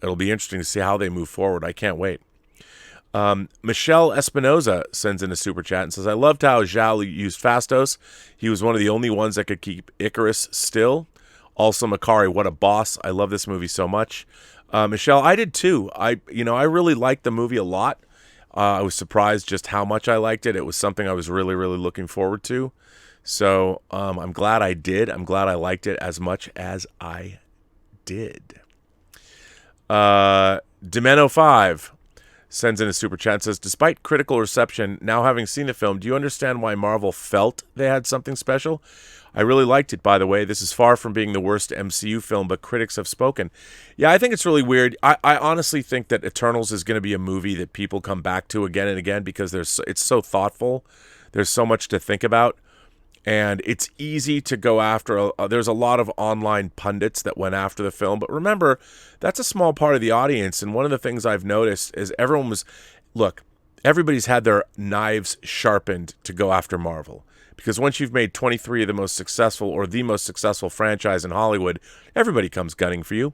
It'll be interesting to see how they move forward. I can't wait. Michelle Espinoza sends in a super chat and says, "I loved how Zhao used Fastos. He was one of the only ones that could keep Icarus still. Also, Makari, what a boss. I love this movie so much." Michelle, I did too. I really liked the movie a lot. I was surprised just how much I liked it. It was something I was really, really looking forward to. So I'm glad I did. I'm glad I liked it as much as I did. Demeno5 sends in a super chat and says, "Despite critical reception, now having seen the film, do you understand why Marvel felt they had something special? I really liked it, by the way. This is far from being the worst MCU film, but critics have spoken." Yeah, I think it's really weird. I honestly think that Eternals is going to be a movie that people come back to again and again because it's so thoughtful. There's so much to think about. And it's easy to go after. There's a lot of online pundits that went after the film. But remember, that's a small part of the audience. And one of the things I've noticed is everybody's had their knives sharpened to go after Marvel. Because once you've made 23 of the most successful or the most successful franchise in Hollywood, everybody comes gunning for you.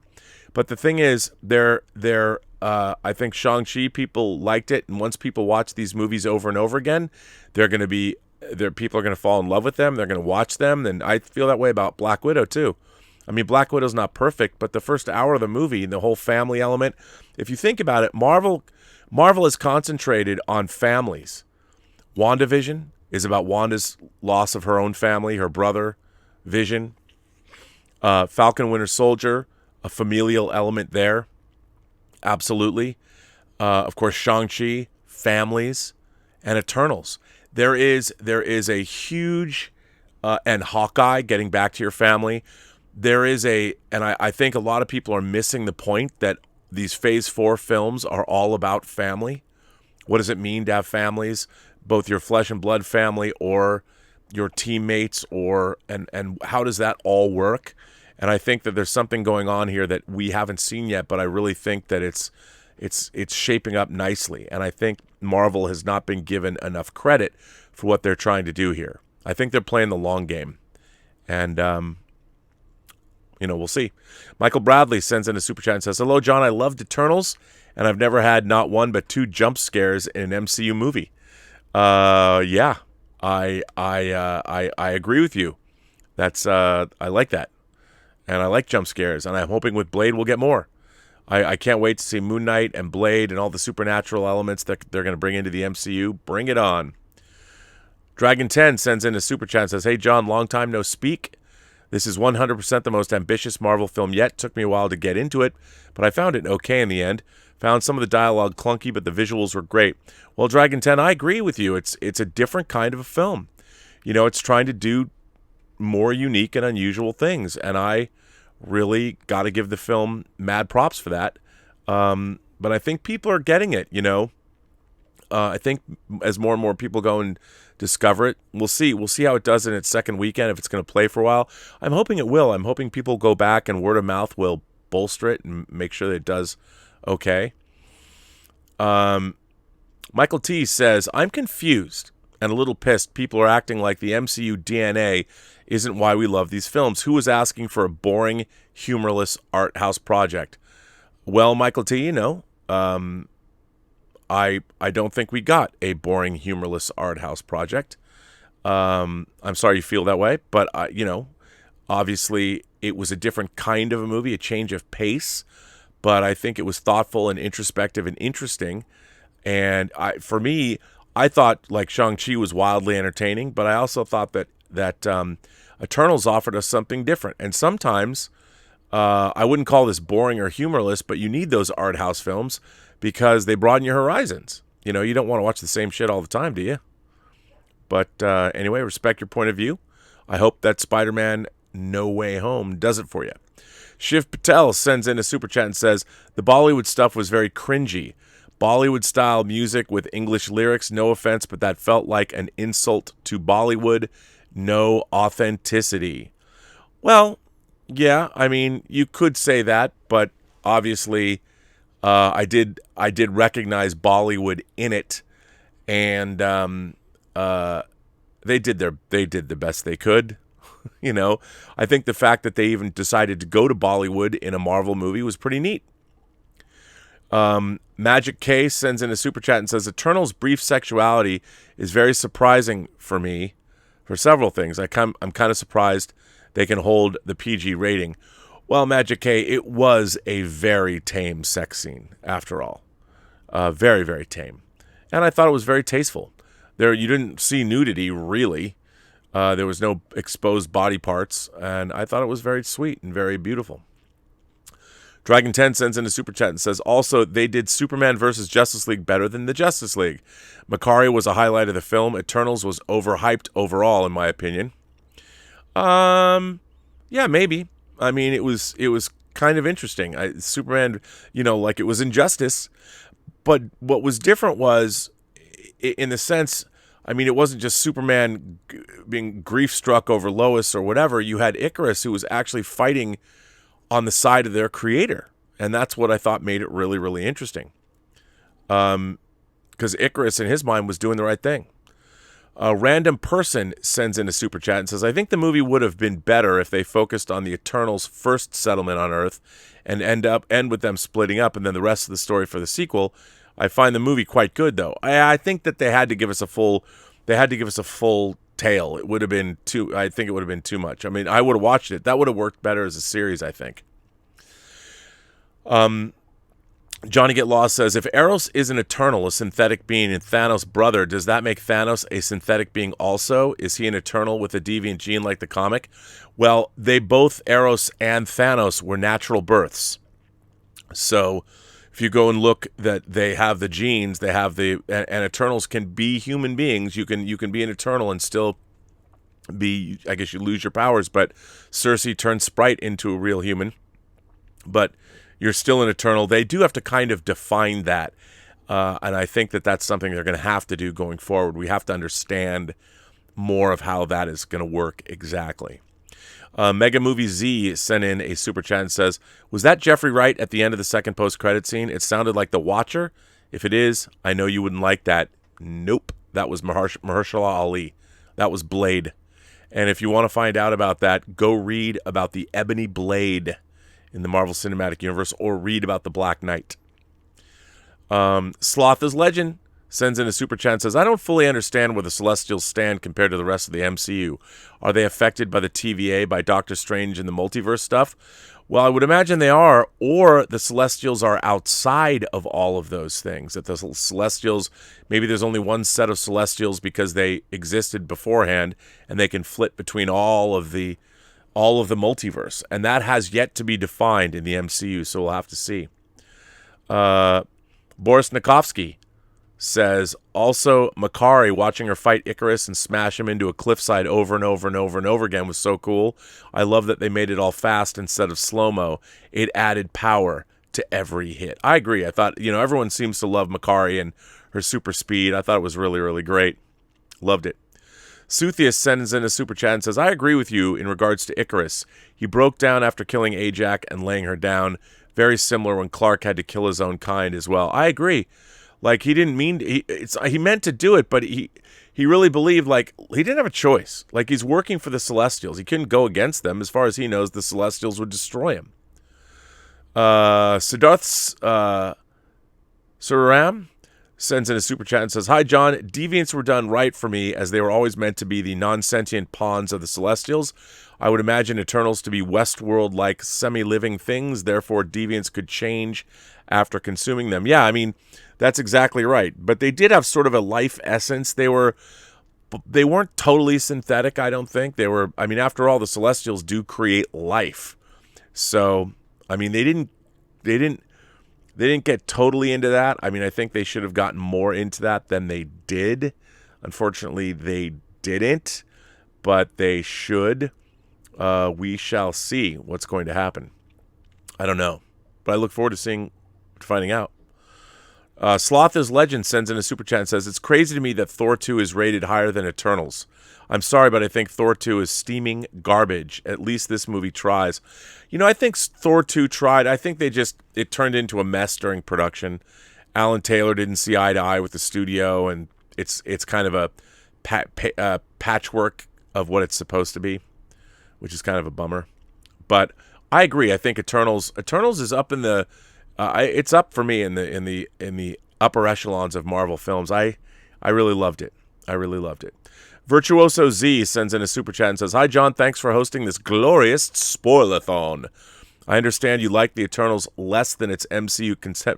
But the thing is, I think Shang-Chi, people liked it. And once people watch these movies over and over again, people are going to fall in love with them. They're going to watch them. And I feel that way about Black Widow, too. I mean, Black Widow's not perfect, but the first hour of the movie and the whole family element, if you think about it, Marvel is concentrated on families. WandaVision is about Wanda's loss of her own family, her brother, Vision. Falcon Winter Soldier, a familial element there. Absolutely. Of course, Shang-Chi, families, and Eternals. There is a huge, and Hawkeye, getting back to your family, I think a lot of people are missing the point that these Phase 4 films are all about family. What does it mean to have families, both your flesh and blood family or your teammates, and how does that all work? And I think that there's something going on here that we haven't seen yet, but I really think that it's shaping up nicely. And I think Marvel has not been given enough credit for what they're trying to do here. I think they're playing the long game. And, we'll see. Michael Bradley sends in a super chat and says, "Hello, John. I loved Eternals, and I've never had not one but two jump scares in an MCU movie." Yeah, I agree with you. That's I like that. And I like jump scares, and I'm hoping with Blade we'll get more. I can't wait to see Moon Knight and Blade and all the supernatural elements that they're going to bring into the MCU. Bring it on. Dragon 10 sends in a super chat and says, "Hey, John, long time no speak. This is 100% the most ambitious Marvel film yet. Took me a while to get into it, but I found it okay in the end. Found some of the dialogue clunky, but the visuals were great." Well, Dragon 10, I agree with you. It's a different kind of a film. It's trying to do more unique and unusual things, and I really got to give the film mad props for that. But I think people are getting it, I think as more and more people go and discover it, we'll see how it does in its second weekend, if it's going to play for a while. I'm hoping it will. I'm hoping people go back and word of mouth will bolster it and make sure that it does okay. Michael T says, "I'm confused and a little pissed people are acting like the MCU DNA isn't why we love these films. Who was asking for a boring, humorless art house project?" Well, Michael T, I don't think we got a boring, humorless art house project. I'm sorry you feel that way, but obviously it was a different kind of a movie, a change of pace, but I think it was thoughtful and introspective and interesting. And for me, I thought like Shang-Chi was wildly entertaining, but I also thought that Eternals offered us something different. And sometimes I wouldn't call this boring or humorless, but you need those art house films because they broaden your horizons. You don't want to watch the same shit all the time, do you? But anyway, respect your point of view. I hope that Spider-Man No Way Home does it for you. Shiv Patel sends in a super chat and says, "The Bollywood stuff was very cringy. Bollywood-style music with English lyrics, no offense, but that felt like an insult to Bollywood. No authenticity." Well, yeah, I mean, you could say that, but obviously I did recognize Bollywood in it, and they did the best they could. I think the fact that they even decided to go to Bollywood in a Marvel movie was pretty neat. Magic K sends in a super chat and says, "Eternal's brief sexuality is very surprising for me for several things. I'm kind of surprised they can hold the PG rating." Well, Magic K, it was a very tame sex scene, after all. Very, very tame. And I thought it was very tasteful. You didn't see nudity, really. There was no exposed body parts, and I thought it was very sweet and very beautiful. Dragon 10 sends in a super chat and says, "Also, they did Superman versus Justice League better than the Justice League. Makari was a highlight of the film. Eternals was overhyped overall, in my opinion." Yeah, maybe. I mean, it was kind of interesting. Superman, like it was Injustice, but what was different was, in the sense, I mean, it wasn't just Superman being grief-struck over Lois or whatever. You had Icarus, who was actually fighting on the side of their creator. And that's what I thought made it really, really interesting. Because Icarus, in his mind, was doing the right thing. A random person sends in a super chat and says, I think the movie would have been better if they focused on the Eternals' first settlement on Earth and end with them splitting up, and then the rest of the story for the sequel. I find the movie quite good, though. I think that they had to give us a full tale. It would have been I think it would have been too much. I mean, I would have watched it. That would have worked better as a series, I think. Johnny Get Lost says, if Eros is an Eternal, a synthetic being, and Thanos' brother, does that make Thanos a synthetic being also? Is he an Eternal with a deviant gene like the comic? Well, they both, Eros and Thanos, were natural births. So if you go and look that they have the genes, they have and Eternals can be human beings. You can be an Eternal and still be, I guess you lose your powers, but Cersei turned Sprite into a real human. But you're still an Eternal. They do have to kind of define that. And I think that that's something they're going to have to do going forward. We have to understand more of how that is going to work exactly. Mega Movie Z sent in a super chat and says, was that Jeffrey Wright at the end of the second post-credit scene? It sounded like The Watcher. If it is, I know you wouldn't like that. Nope. That was Mahershala Ali. That was Blade. And if you want to find out about that, go read about the Ebony Blade in the Marvel Cinematic Universe, or read about the Black Knight. Sloth is Legend sends in a super chat and says, I don't fully understand where the Celestials stand compared to the rest of the MCU. Are they affected by the TVA, by Doctor Strange and the multiverse stuff? Well, I would imagine they are, or the Celestials are outside of all of those things. That the Celestials, maybe there's only one set of Celestials because they existed beforehand, and they can flit between all of the multiverse, and that has yet to be defined in the MCU, so we'll have to see. Boris Nikovsky says, also, Makari watching her fight Icarus and smash him into a cliffside over and over and over and over again was so cool. I love that they made it all fast instead of slow-mo. It added power to every hit. I agree. I thought, everyone seems to love Makari and her super speed. I thought it was really, really great. Loved it. Suthius sends in a super chat and says, I agree with you in regards to Icarus. He broke down after killing Ajax and laying her down. Very similar when Clark had to kill his own kind as well. I agree. Like, he didn't mean he meant to do it, but he really believed, like, he didn't have a choice. Like, he's working for the Celestials. He couldn't go against them. As far as he knows, the Celestials would destroy him. Siddharth Suraram sends in a super chat and says, hi, John. Deviants were done right for me, as they were always meant to be the non-sentient pawns of the Celestials. I would imagine Eternals to be Westworld-like semi-living things. Therefore, deviants could change after consuming them. Yeah, I mean, that's exactly right. But they did have sort of a life essence. They weren't totally synthetic, I don't think. After all, the Celestials do create life. So, I mean, they didn't get totally into that. I mean, I think they should have gotten more into that than they did. Unfortunately, they didn't, but they should. We shall see what's going to happen. I don't know, but I look forward to finding out. Sloth is Legend sends in a super chat and says, it's crazy to me that Thor 2 is rated higher than Eternals. I'm sorry, but I think Thor 2 is steaming garbage. At least this movie tries. I think Thor 2 tried. I think it turned into a mess during production. Alan Taylor didn't see eye to eye with the studio, and it's kind of a patchwork of what it's supposed to be, which is kind of a bummer. But I agree. I think Eternals is up in the it's up for me in the upper echelons of Marvel films. I really loved it. Virtuoso Z sends in a super chat and says, hi, John. Thanks for hosting this glorious spoilathon. I understand you like the Eternals less than its MCU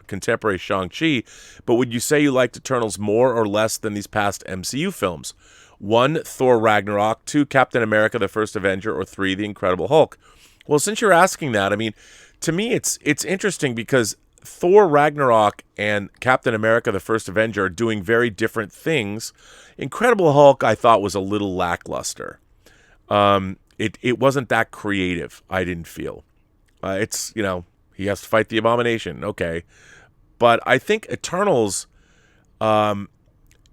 contemporary Shang-Chi, but would you say you liked Eternals more or less than these past MCU films? 1, Thor Ragnarok, 2, Captain America, the First Avenger, or 3, The Incredible Hulk? Well, since you're asking that, I mean, to me it's interesting because Thor Ragnarok and Captain America, the First Avenger are doing very different things. Incredible Hulk, I thought, was a little lackluster. It wasn't that creative, I didn't feel. He has to fight the Abomination, okay. But I think Eternals,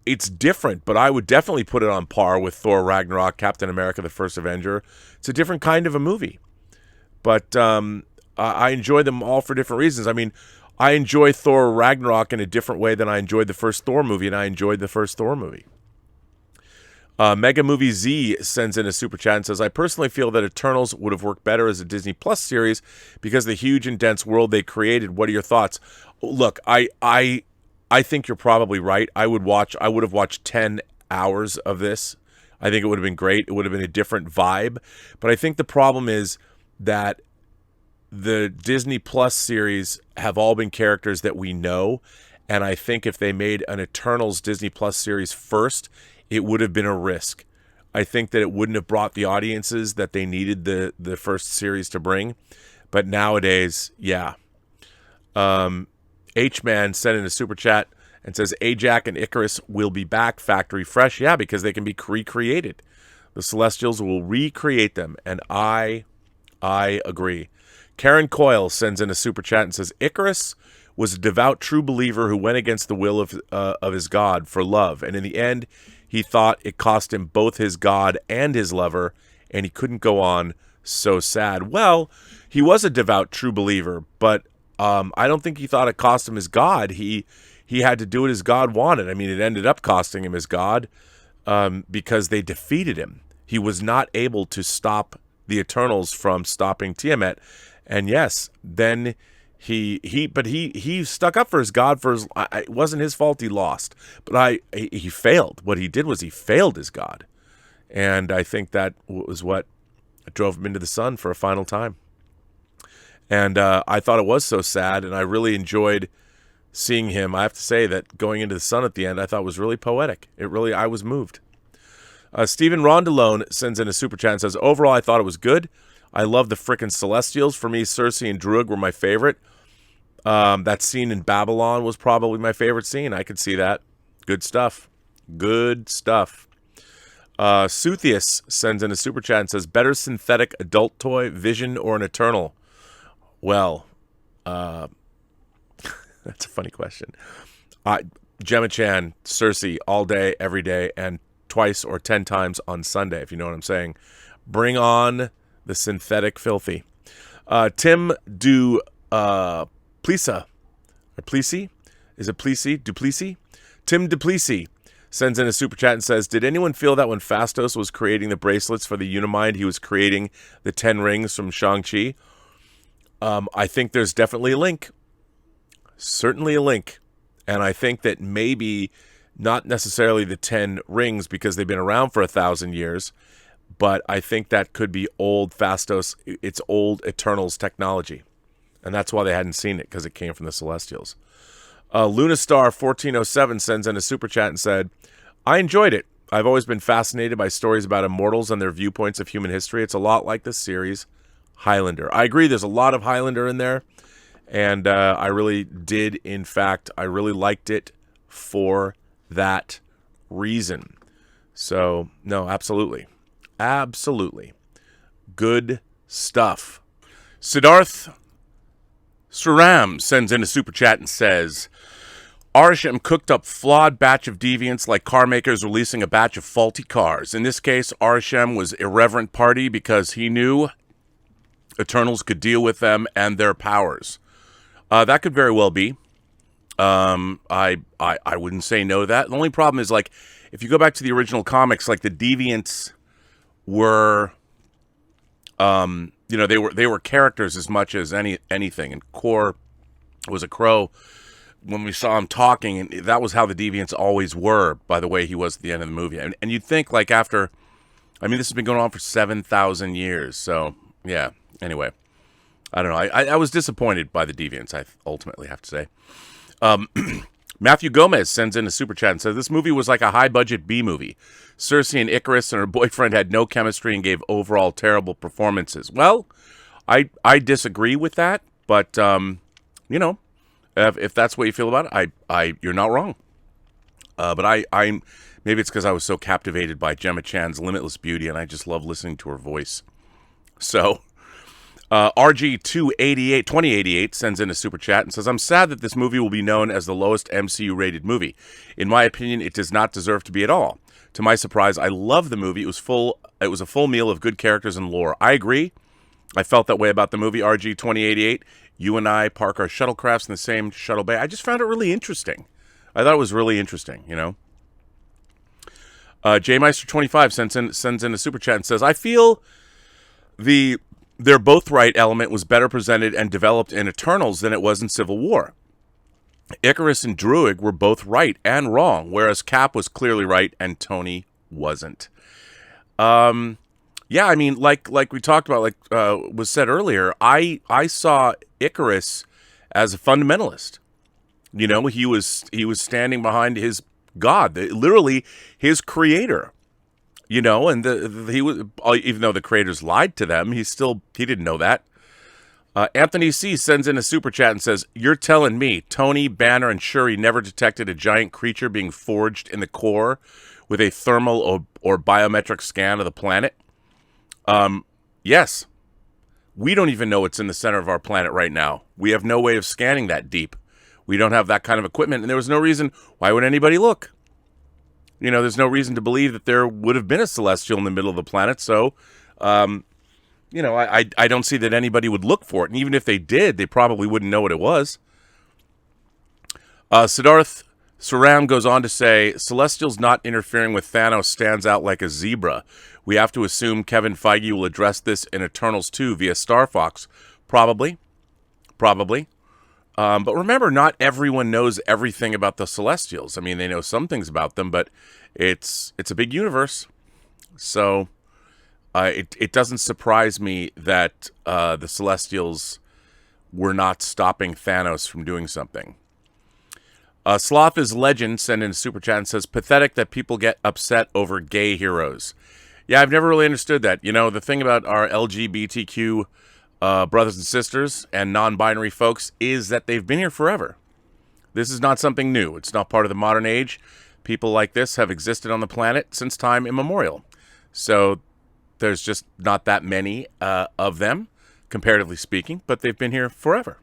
it's different, but I would definitely put it on par with Thor Ragnarok, Captain America, the First Avenger. It's a different kind of a movie. But I enjoy them all for different reasons. I mean, I enjoy Thor Ragnarok in a different way than I enjoyed the first Thor movie, and I enjoyed the first Thor movie. Mega Movie Z sends in a super chat and says, I personally feel that Eternals would have worked better as a Disney Plus series because of the huge and dense world they created. What are your thoughts? Look, I think you're probably right. I would have watched 10 hours of this. I think it would have been great. It would have been a different vibe. But I think the problem is that the Disney Plus series have all been characters that we know. And I think if they made an Eternals Disney Plus series first, it would have been a risk. I think that it wouldn't have brought the audiences that they needed the first series to bring. But nowadays, yeah. H-Man sent in a super chat and says, Ajax and Icarus will be back factory fresh. Yeah, because they can be recreated. The Celestials will recreate them. And I agree. Karen Coyle sends in a super chat and says, Icarus was a devout true believer who went against the will of his God for love. And in the end, he thought it cost him both his God and his lover, and he couldn't go on. So sad. Well, he was a devout true believer, but I don't think he thought it cost him his God. He had to do what his God wanted. I mean, it ended up costing him his God because they defeated him. He was not able to stop the Eternals from stopping Tiamat. And yes, then he stuck up for his God. It wasn't his fault he lost, but he failed. What he did was he failed his God, and I think that was what drove him into the sun for a final time. And I thought it was so sad, and I really enjoyed seeing him. I have to say that going into the sun at the end, I thought was really poetic. I was moved. Stephen Rondalone sends in a super chat and says, overall, I thought it was good. I love the frickin' Celestials. For me, Cersei and Druig were my favorite. That scene in Babylon was probably my favorite scene. I could see that. Good stuff. Good stuff. Suthius sends in a super chat and says, better synthetic adult toy, Vision, or an Eternal? Well, that's a funny question. Gemma Chan, Cersei, all day, every day, and twice or 10 times on Sunday, if you know what I'm saying. Bring on the synthetic filthy. Tim Plisa, or Plesy? Is it Plesy? Duplessis? Tim Duplessis sends in a super chat and says, did anyone feel that when Phastos was creating the bracelets for the Unimind, he was creating the 10 rings from Shang-Chi? I think there's definitely a link. Certainly a link. And I think that maybe not necessarily the 10 rings because they've been around for 1,000 years, but I think that could be old Phastos, it's old Eternals technology. And that's why they hadn't seen it, because it came from the Celestials. Lunastar 1407 sends in a super chat and said, I enjoyed it. I've always been fascinated by stories about immortals and their viewpoints of human history. It's a lot like the series Highlander. I agree, there's a lot of Highlander in there. And I really did, in fact, I really liked it for that reason. So, no, absolutely. Absolutely. Good stuff. Siddharth Suram sends in a super chat and says, Arsham cooked up flawed batch of deviants like car makers releasing a batch of faulty cars. In this case, Arsham was irreverent party because he knew Eternals could deal with them and their powers. That could very well be. I wouldn't say no to that. The only problem is, like, if you go back to the original comics, like, the deviants were, they were characters as much as anything. And Kor was a crow. When we saw him talking, and that was how the deviants always were, by the way he was at the end of the movie. And you'd think, like, after, I mean, this has been going on for 7,000 years. So, yeah, anyway. I don't know. I was disappointed by the deviants, I ultimately have to say. Matthew Gomez sends in a super chat and says, this movie was like a high-budget B-movie. Cersei and Icarus and her boyfriend had no chemistry and gave overall terrible performances. Well, I disagree with that, but, if that's what you feel about it, you're not wrong. But I maybe it's because I was so captivated by Gemma Chan's limitless beauty, and I just love listening to her voice. So, RG288 2088 sends in a super chat and says, I'm sad that this movie will be known as the lowest MCU rated movie. In my opinion, it does not deserve to be at all. To my surprise, I love the movie. It was a full meal of good characters and lore. I agree. I felt that way about the movie RG2088. You and I park our shuttlecrafts in the same shuttle bay. I just found it really interesting. I thought it was really interesting, you know. JMeister25 sends in a super chat and says, I feel they're both right element was better presented and developed in Eternals than it was in Civil War. Icarus and Druig were both right and wrong, whereas Cap was clearly right and Tony wasn't. Yeah, I mean, like we talked about, was said earlier, I saw Icarus as a fundamentalist. You know, he was standing behind his God, literally his creator. You know, and he was, even though the creators lied to them, he didn't know that. Anthony C sends in a super chat and says, "You're telling me Tony, Banner, and Shuri never detected a giant creature being forged in the core with a thermal or biometric scan of the planet?" Yes. We don't even know what's in the center of our planet right now. We have no way of scanning that deep. We don't have that kind of equipment, and there was no reason. Why would anybody look? You know, there's no reason to believe that there would have been a celestial in the middle of the planet, so, you know, I don't see that anybody would look for it, and even if they did, they probably wouldn't know what it was. Siddharth Saram goes on to say, Celestials not interfering with Thanos stands out like a zebra. We have to assume Kevin Feige will address this in Eternals 2 via Star Fox. Probably. But remember, not everyone knows everything about the Celestials. I mean, they know some things about them, but it's a big universe. So it doesn't surprise me that the Celestials were not stopping Thanos from doing something. Sloth is Legend sent in a super chat and says, pathetic that people get upset over gay heroes. Yeah, I've never really understood that. You know, the thing about our LGBTQ brothers and sisters and non-binary folks is that they've been here forever. This is not something new. It's not part of the modern age. People like this have existed on the planet since time immemorial. So there's just not that many of them, comparatively speaking, but they've been here forever.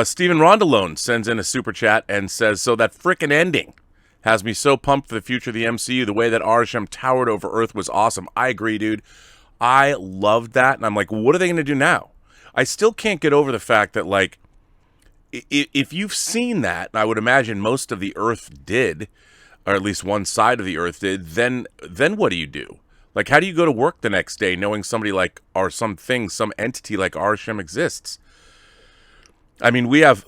Stephen Rondalone sends in a super chat and says, so that frickin' ending has me so pumped for the future of the MCU. The way that Arishem towered over Earth was awesome. I agree, dude. I loved that, and I'm like, what are they going to do now? I still can't get over the fact that, like, if you've seen that, I would imagine most of the Earth did, or at least one side of the Earth did, then what do you do? Like, how do you go to work the next day knowing somebody like, or some entity like Arishem exists? I mean, we have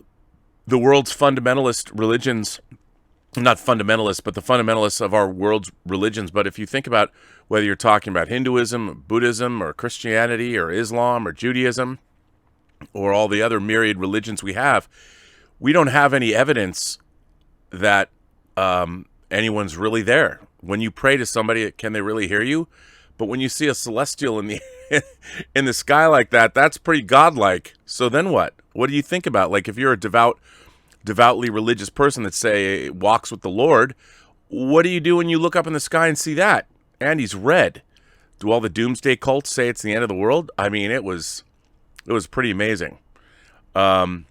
the world's fundamentalist religions, not fundamentalists, but the fundamentalists of our world's religions. But if you think about whether you're talking about Hinduism, Buddhism, or Christianity, or Islam, or Judaism, or all the other myriad religions we don't have any evidence that anyone's really there. When you pray to somebody, can they really hear you? But when you see a celestial in the in the sky like that, that's pretty godlike. So then what? What do you think about? Like, if you're a devoutly religious person that, say, walks with the Lord, what do you do when you look up in the sky and see that? And he's red. Do all the doomsday cults say it's the end of the world? I mean, it was pretty amazing. The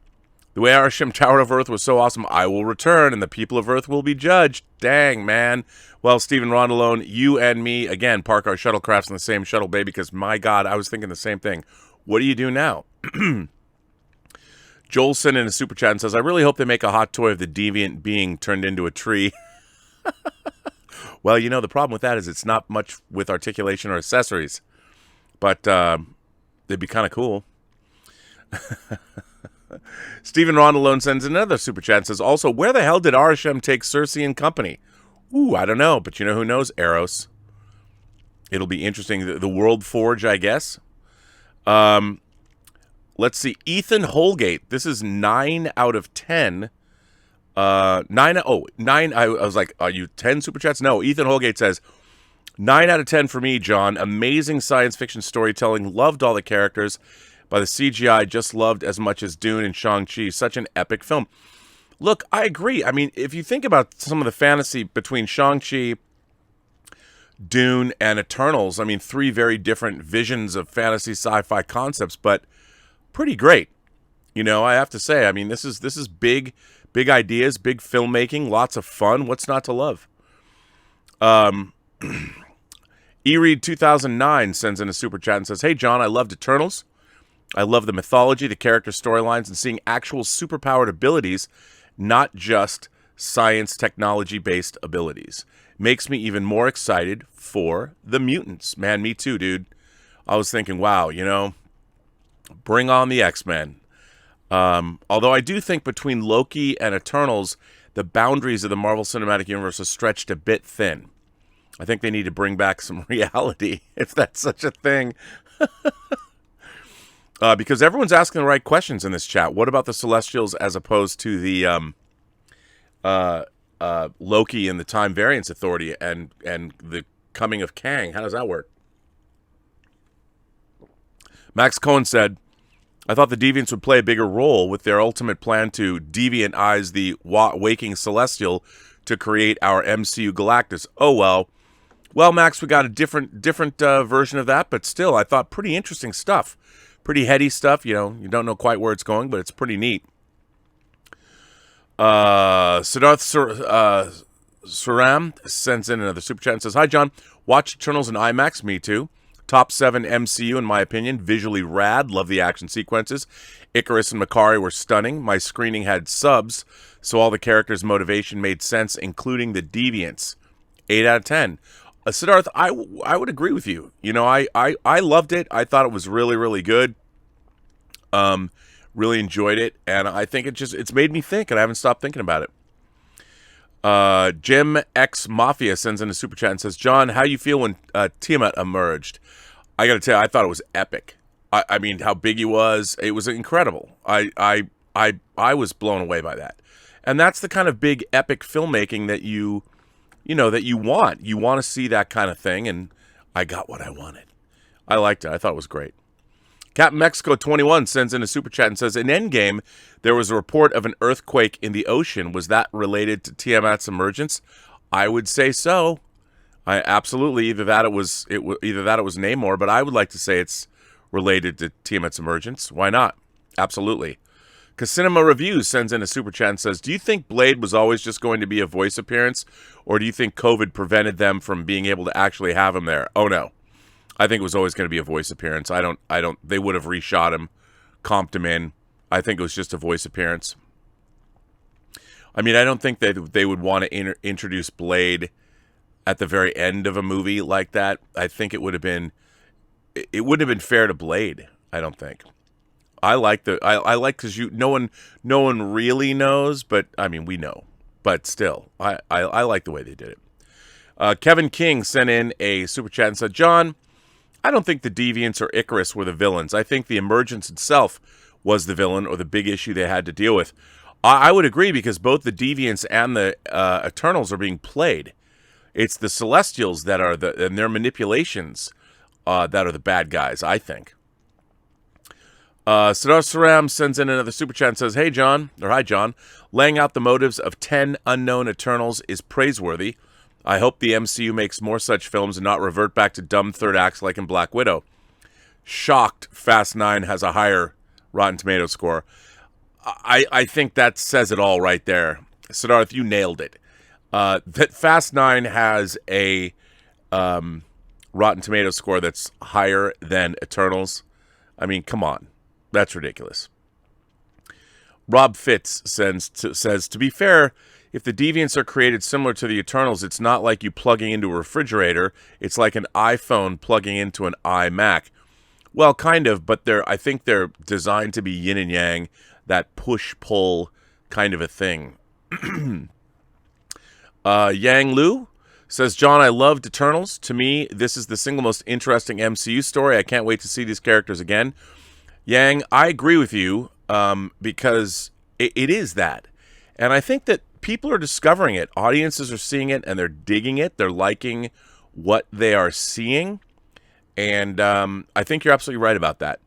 way Arishem towered over Earth was so awesome. I will return, and the people of Earth will be judged. Dang, man. Well, Stephen Rondalone, you and me, again, park our shuttlecrafts in the same shuttle bay because, my God, I was thinking the same thing. What do you do now? Joel sent in a super chat and says, I really hope they make a hot toy of the deviant being turned into a tree. Well, you know, the problem with that is it's not much with articulation or accessories. But they'd be kind of cool. Stephen Rondalone sends another super chat and says, also, where the hell did Arishem take Cersei and company? Ooh, I don't know, but you know who knows? Eros. It'll be interesting. The World Forge, I guess. Let's see. Ethan Holgate. This is 9 out of 10. 9. I was like, are you 10 super chats? No. Ethan Holgate says, 9 out of 10 for me, John. Amazing science fiction storytelling. Loved all the characters. By the CGI, just loved as much as Dune and Shang-Chi. Such an epic film. Look, I agree. I mean, if you think about some of the fantasy between Shang-Chi, Dune, and Eternals. I mean, three very different visions of fantasy sci-fi concepts, but pretty great. You know, I have to say, I mean, this is big ideas, big filmmaking, lots of fun. What's not to love? E-Read 2009 sends in a super chat and says, "Hey John, I loved Eternals. I love the mythology, the character storylines, and seeing actual superpowered abilities, not just science technology-based abilities. Makes me even more excited for the mutants." Man, me too, dude. I was thinking, wow, you know, bring on the X-Men. Although I do think between Loki and Eternals, the boundaries of the Marvel Cinematic Universe are stretched a bit thin. I think they need to bring back some reality, if that's such a thing. Because everyone's asking the right questions in this chat. What about the Celestials as opposed to the Loki and the Time Variance Authority and the coming of Kang? How does that work? Max Cohen said, "I thought the Deviants would play a bigger role with their ultimate plan to deviantize the waking Celestial to create our MCU Galactus." Oh, well. Well, Max, we got a different version of that, but still, I thought pretty interesting stuff. Pretty heady stuff, you know. You don't know quite where it's going, but it's pretty neat. Siddharth Suram sends in another super chat and says, "Hi, John. Watch Eternals in IMAX. Me too. Top 7 MCU, in my opinion. Visually rad. Love the action sequences. Icarus and Makari were stunning. My screening had subs, so all the characters' motivation made sense, including the Deviants. 8 out of 10. Siddharth, I would agree with you. You know, I loved it. I thought it was really, really good. Really enjoyed it, and I think it's made me think, and I haven't stopped thinking about it. Jim X Mafia sends in a super chat and says, "John, how you feel when Tiamat emerged?" I got to tell you, I thought it was epic. I mean, how big he was, it was incredible. I was blown away by that, and that's the kind of big epic filmmaking that you want. You want to see that kind of thing, and I got what I wanted. I liked it. I thought it was great. Captain Mexico 21 sends in a super chat and says, "In Endgame, there was a report of an earthquake in the ocean. Was that related to Tiamat's emergence?" I would say so. I absolutely either that it was Namor, but I would like to say it's related to Tiamat's emergence. Why not? Absolutely. Casinema Reviews sends in a super chat and says, "Do you think Blade was always just going to be a voice appearance, or do you think COVID prevented them from being able to actually have him there?" Oh no. I think it was always going to be a voice appearance. They would have reshot him, comped him in. I think it was just a voice appearance. I mean, I don't think that they would want to introduce Blade at the very end of a movie like that. I think it wouldn't have been fair to Blade. I don't think. I like because no one really knows, but I mean we know. But still, I like the way they did it. Kevin King sent in a super chat and said, "John, I don't think the Deviants or Icarus were the villains. I think the emergence itself was the villain or the big issue they had to deal with." I would agree, because both the Deviants and the Eternals are being played. It's the Celestials that are and their manipulations that are the bad guys, I think. Siddharth Saram sends in another super chat and says, "Hey John," or "Hi John, laying out the motives of 10 unknown Eternals is praiseworthy. I hope the MCU makes more such films and not revert back to dumb third acts like in Black Widow." Shocked Fast 9 has a higher Rotten Tomatoes score. I think that says it all right there. Siddharth, you nailed it. That Fast 9 has a Rotten Tomatoes score that's higher than Eternals. I mean, come on. That's ridiculous. Rob Fitz says, "To be fair, if the Deviants are created similar to the Eternals, it's not like you plugging into a refrigerator. It's like an iPhone plugging into an iMac." Well, kind of, but I think they're designed to be yin and yang, that push-pull kind of a thing. Yang Lu says, "John, I loved Eternals. To me, this is the single most interesting MCU story. I can't wait to see these characters again." Yang, I agree with you, because it is that. And I think that people are discovering it. Audiences are seeing it, and they're digging it. They're liking what they are seeing. And I think you're absolutely right about that.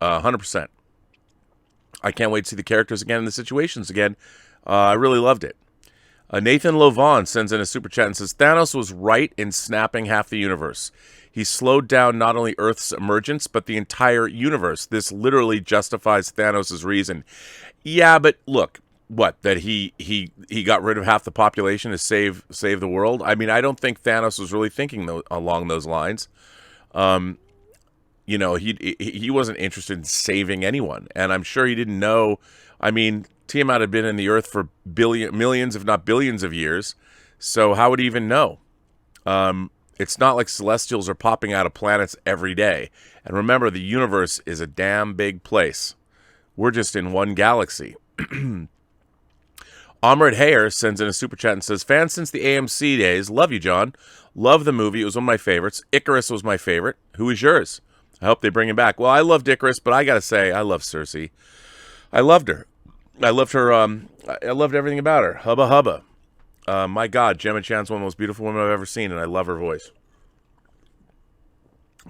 100%. I can't wait to see the characters again and the situations again. I really loved it. Nathan Lovon sends in a super chat and says, Thanos was right in snapping half the universe. He slowed down not only Earth's emergence, but the entire universe. This literally justifies Thanos' reason. Yeah, but look, what, that he got rid of half the population to save the world? I mean, I don't think Thanos was really thinking along those lines. He wasn't interested in saving anyone, and I'm sure he didn't know. I mean, Tiamat had been in the Earth for millions, if not billions of years, so how would he even know? It's not like Celestials are popping out of planets every day. And remember, the universe is a damn big place. We're just in one galaxy. Amrit Hayer sends in a super chat and says, fans since the AMC days. Love you, John. Love the movie. It was one of my favorites. Icarus was my favorite. Who is yours? I hope they bring him back. Well, I loved Icarus, but I got to say, I love Cersei. I loved her. I loved her. I loved everything about her. Hubba hubba. My God, Gemma Chan's one of the most beautiful women I've ever seen, and I love her voice.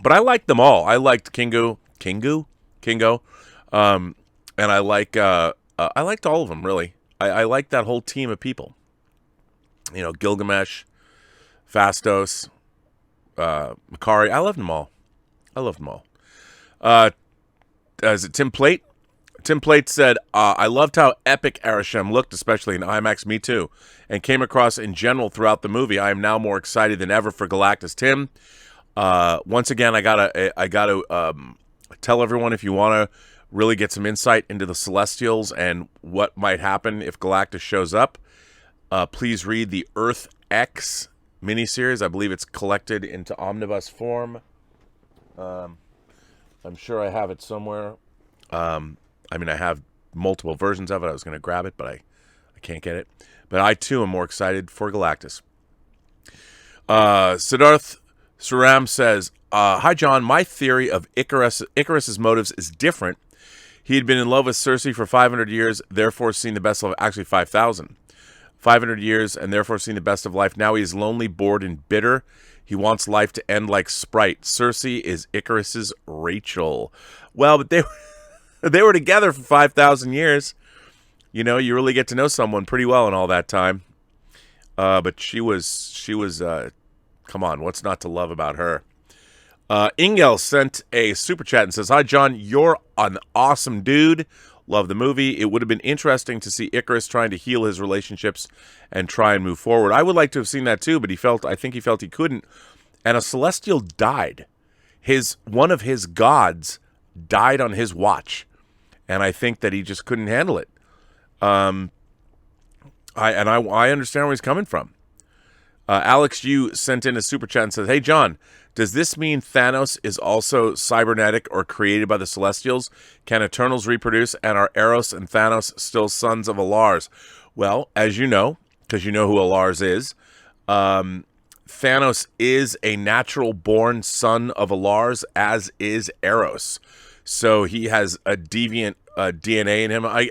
But I liked them all. I liked Kingo, and I liked all of them, really. I liked that whole team of people. You know, Gilgamesh, Phastos, Makari. I loved them all. Is it Tim Plate? Tim Plate said, I loved how epic Arishem looked, especially in IMAX, me too, and came across in general throughout the movie. I am now more excited than ever for Galactus. Tim, once again, I gotta tell everyone, if you want to really get some insight into the Celestials and what might happen if Galactus shows up, please read the Earth X miniseries. I believe it's collected into omnibus form. I'm sure I have it somewhere. I have multiple versions of it. I was going to grab it, but I can't get it. But I, too, am more excited for Galactus. Siddharth Suram says, hi, John. My theory of Icarus's motives is different. He had been in love with Cersei for 500 years, therefore seen the best of, actually 5,000. 500 years, and therefore seen the best of life. Now he is lonely, bored, and bitter. He wants life to end like Sprite. Cersei is Icarus's Rachel. Well, but they were together for 5,000 years. You know, you really get to know someone pretty well in all that time. But she was come on, what's not to love about her? Ingel sent a super chat and says, hi, John, you're an awesome dude. Love the movie. It would have been interesting to see Icarus trying to heal his relationships and try and move forward. I would like to have seen that too, but I think he felt he couldn't. And a Celestial died. One of his gods died on his watch. And I think that he just couldn't handle it. I understand where he's coming from. Alex Yu sent in a super chat and says, hey, John, does this mean Thanos is also cybernetic or created by the Celestials? Can Eternals reproduce, and are Eros and Thanos still sons of Alars? Well, as you know, because you know who Alars is, Thanos is a natural-born son of Alars, as is Eros. So he has a deviant DNA in him. I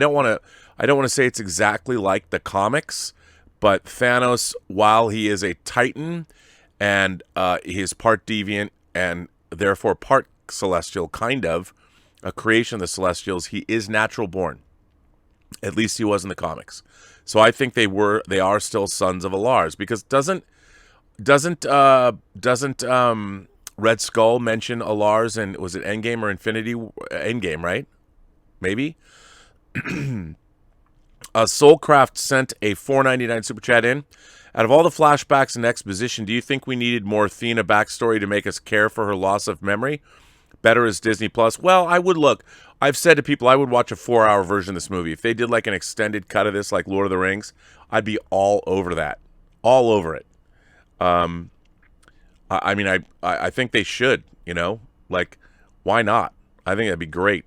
don't want to say it's exactly like the comics, but Thanos, while he is a Titan and he is part deviant and therefore part Celestial, kind of a creation of the Celestials, he is natural born. At least he was in the comics. So I think they are still sons of Alars, because doesn't Red Skull mention Alars, and was it Endgame or Infinity? Endgame, right? Maybe. Soulcraft sent a $4.99 super chat in. Out of all the flashbacks and exposition, do you think we needed more Athena backstory to make us care for her loss of memory? Better as Disney Plus. Well, I've said to people I would watch a 4-hour version of this movie. If they did like an extended cut of this, like Lord of the Rings, I'd be all over that. All over it. I think they should, like, why not? I think that'd be great.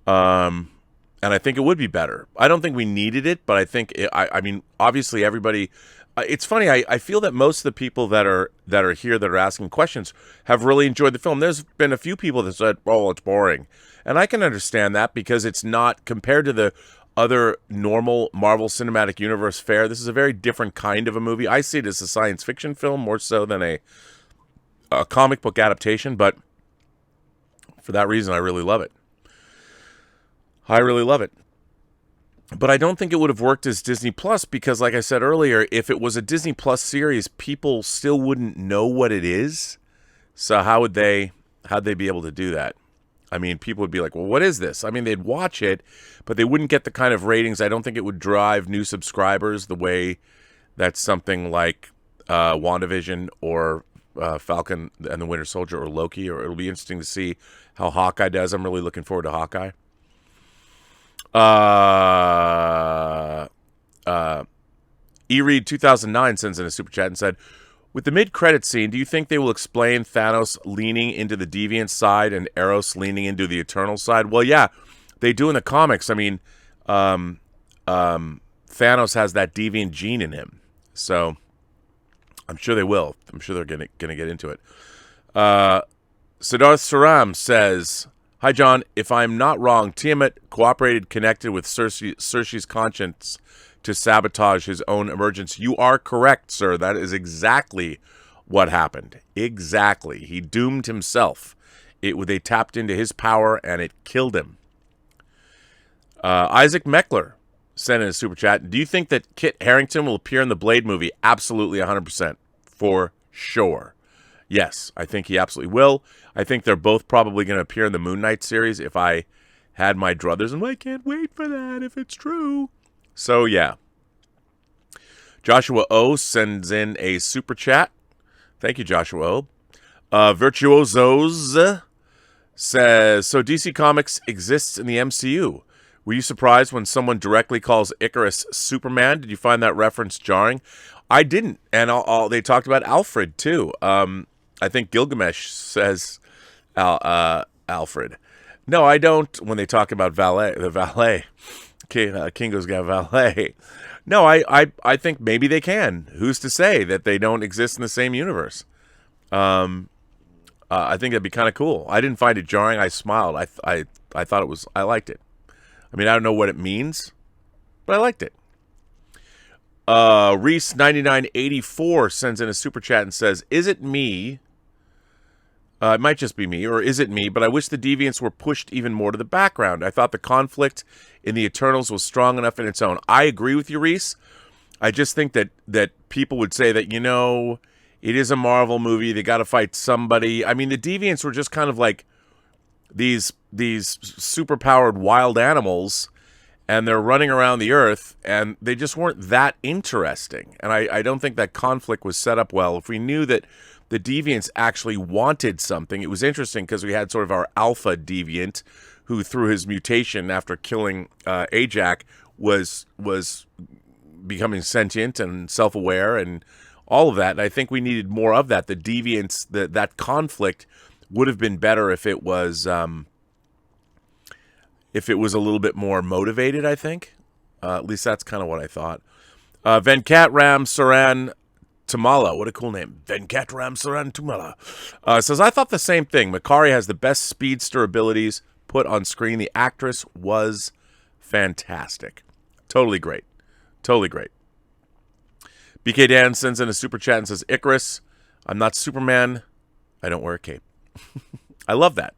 And I think it would be better. I don't think we needed it, but I think, obviously everybody, it's funny, I feel that most of the people that are here that are asking questions have really enjoyed the film. There's been a few people that said, oh, it's boring. And I can understand that, because it's not, compared to the other normal Marvel Cinematic Universe fare, this is a very different kind of a movie. I see it as a science fiction film more so than a comic book adaptation, but for that reason, I really love it. I really love it. But I don't think it would have worked as Disney Plus because, like I said earlier, if it was a Disney Plus series, people still wouldn't know what it is. So how'd they be able to do that? I mean, people would be like, well, what is this? I mean, they'd watch it, but they wouldn't get the kind of ratings. I don't think it would drive new subscribers the way that something like WandaVision or Falcon and the Winter Soldier or Loki, or it'll be interesting to see how Hawkeye does. I'm really looking forward to Hawkeye. E-Read 2009 sends in a super chat and said, with the mid-credit scene, do you think they will explain Thanos leaning into the deviant side and Eros leaning into the eternal side? Well, yeah, they do in the comics. I mean, Thanos has that deviant gene in him, so I'm sure they will. I'm sure they're gonna get into it. Siddharth Saram says, hi, John. If I'm not wrong, Tiamat connected with Cersei's conscience to sabotage his own emergence. You are correct, sir. That is exactly what happened. Exactly. He doomed himself. They tapped into his power, and it killed him. Isaac Meckler sent in a super chat. Do you think that Kit Harington will appear in the Blade movie? Absolutely, 100%. For sure. Yes, I think he absolutely will. I think they're both probably going to appear in the Moon Knight series if I had my druthers, and I can't wait for that if it's true. So, yeah. Joshua O sends in a super chat. Thank you, Joshua O. Virtuosos says, so DC Comics exists in the MCU. Were you surprised when someone directly calls Icarus Superman? Did you find that reference jarring? I didn't. And they talked about Alfred, too. I think Gilgamesh says Alfred. No, I don't when they talk about the valet. Kingo's got valet. No, I think maybe they can. Who's to say that they don't exist in the same universe? I think that'd be kind of cool. I didn't find it jarring. I smiled. I thought it was. I liked it. I mean, I don't know what it means, but I liked it. Reese 9984 sends in a super chat and says, "Is it me? It might just be me, or is it me? But I wish the deviants were pushed even more to the background. I thought the conflict in the Eternals was strong enough in its own." I agree with you, Reese. I just think that people would say that, it is a Marvel movie. They got to fight somebody. I mean, the deviants were just kind of like these super-powered wild animals, and they're running around the earth, and they just weren't that interesting. And I don't think that conflict was set up well. If we knew that the deviants actually wanted something, it was interesting because we had sort of our alpha deviant who, through his mutation after killing Ajak, was becoming sentient and self-aware and all of that. And I think we needed more of that. The deviants, that conflict would have been better if it was a little bit more motivated, I think. At least that's kind of what I thought. Venkatram Saran Tamala, what a cool name. Venkatram Saran Tamala says, I thought the same thing. Makari has the best speedster abilities put on screen. The actress was fantastic. Totally great. Totally great. BK Dan sends in a super chat and says, Icarus, I'm not Superman. I don't wear a cape. I love that.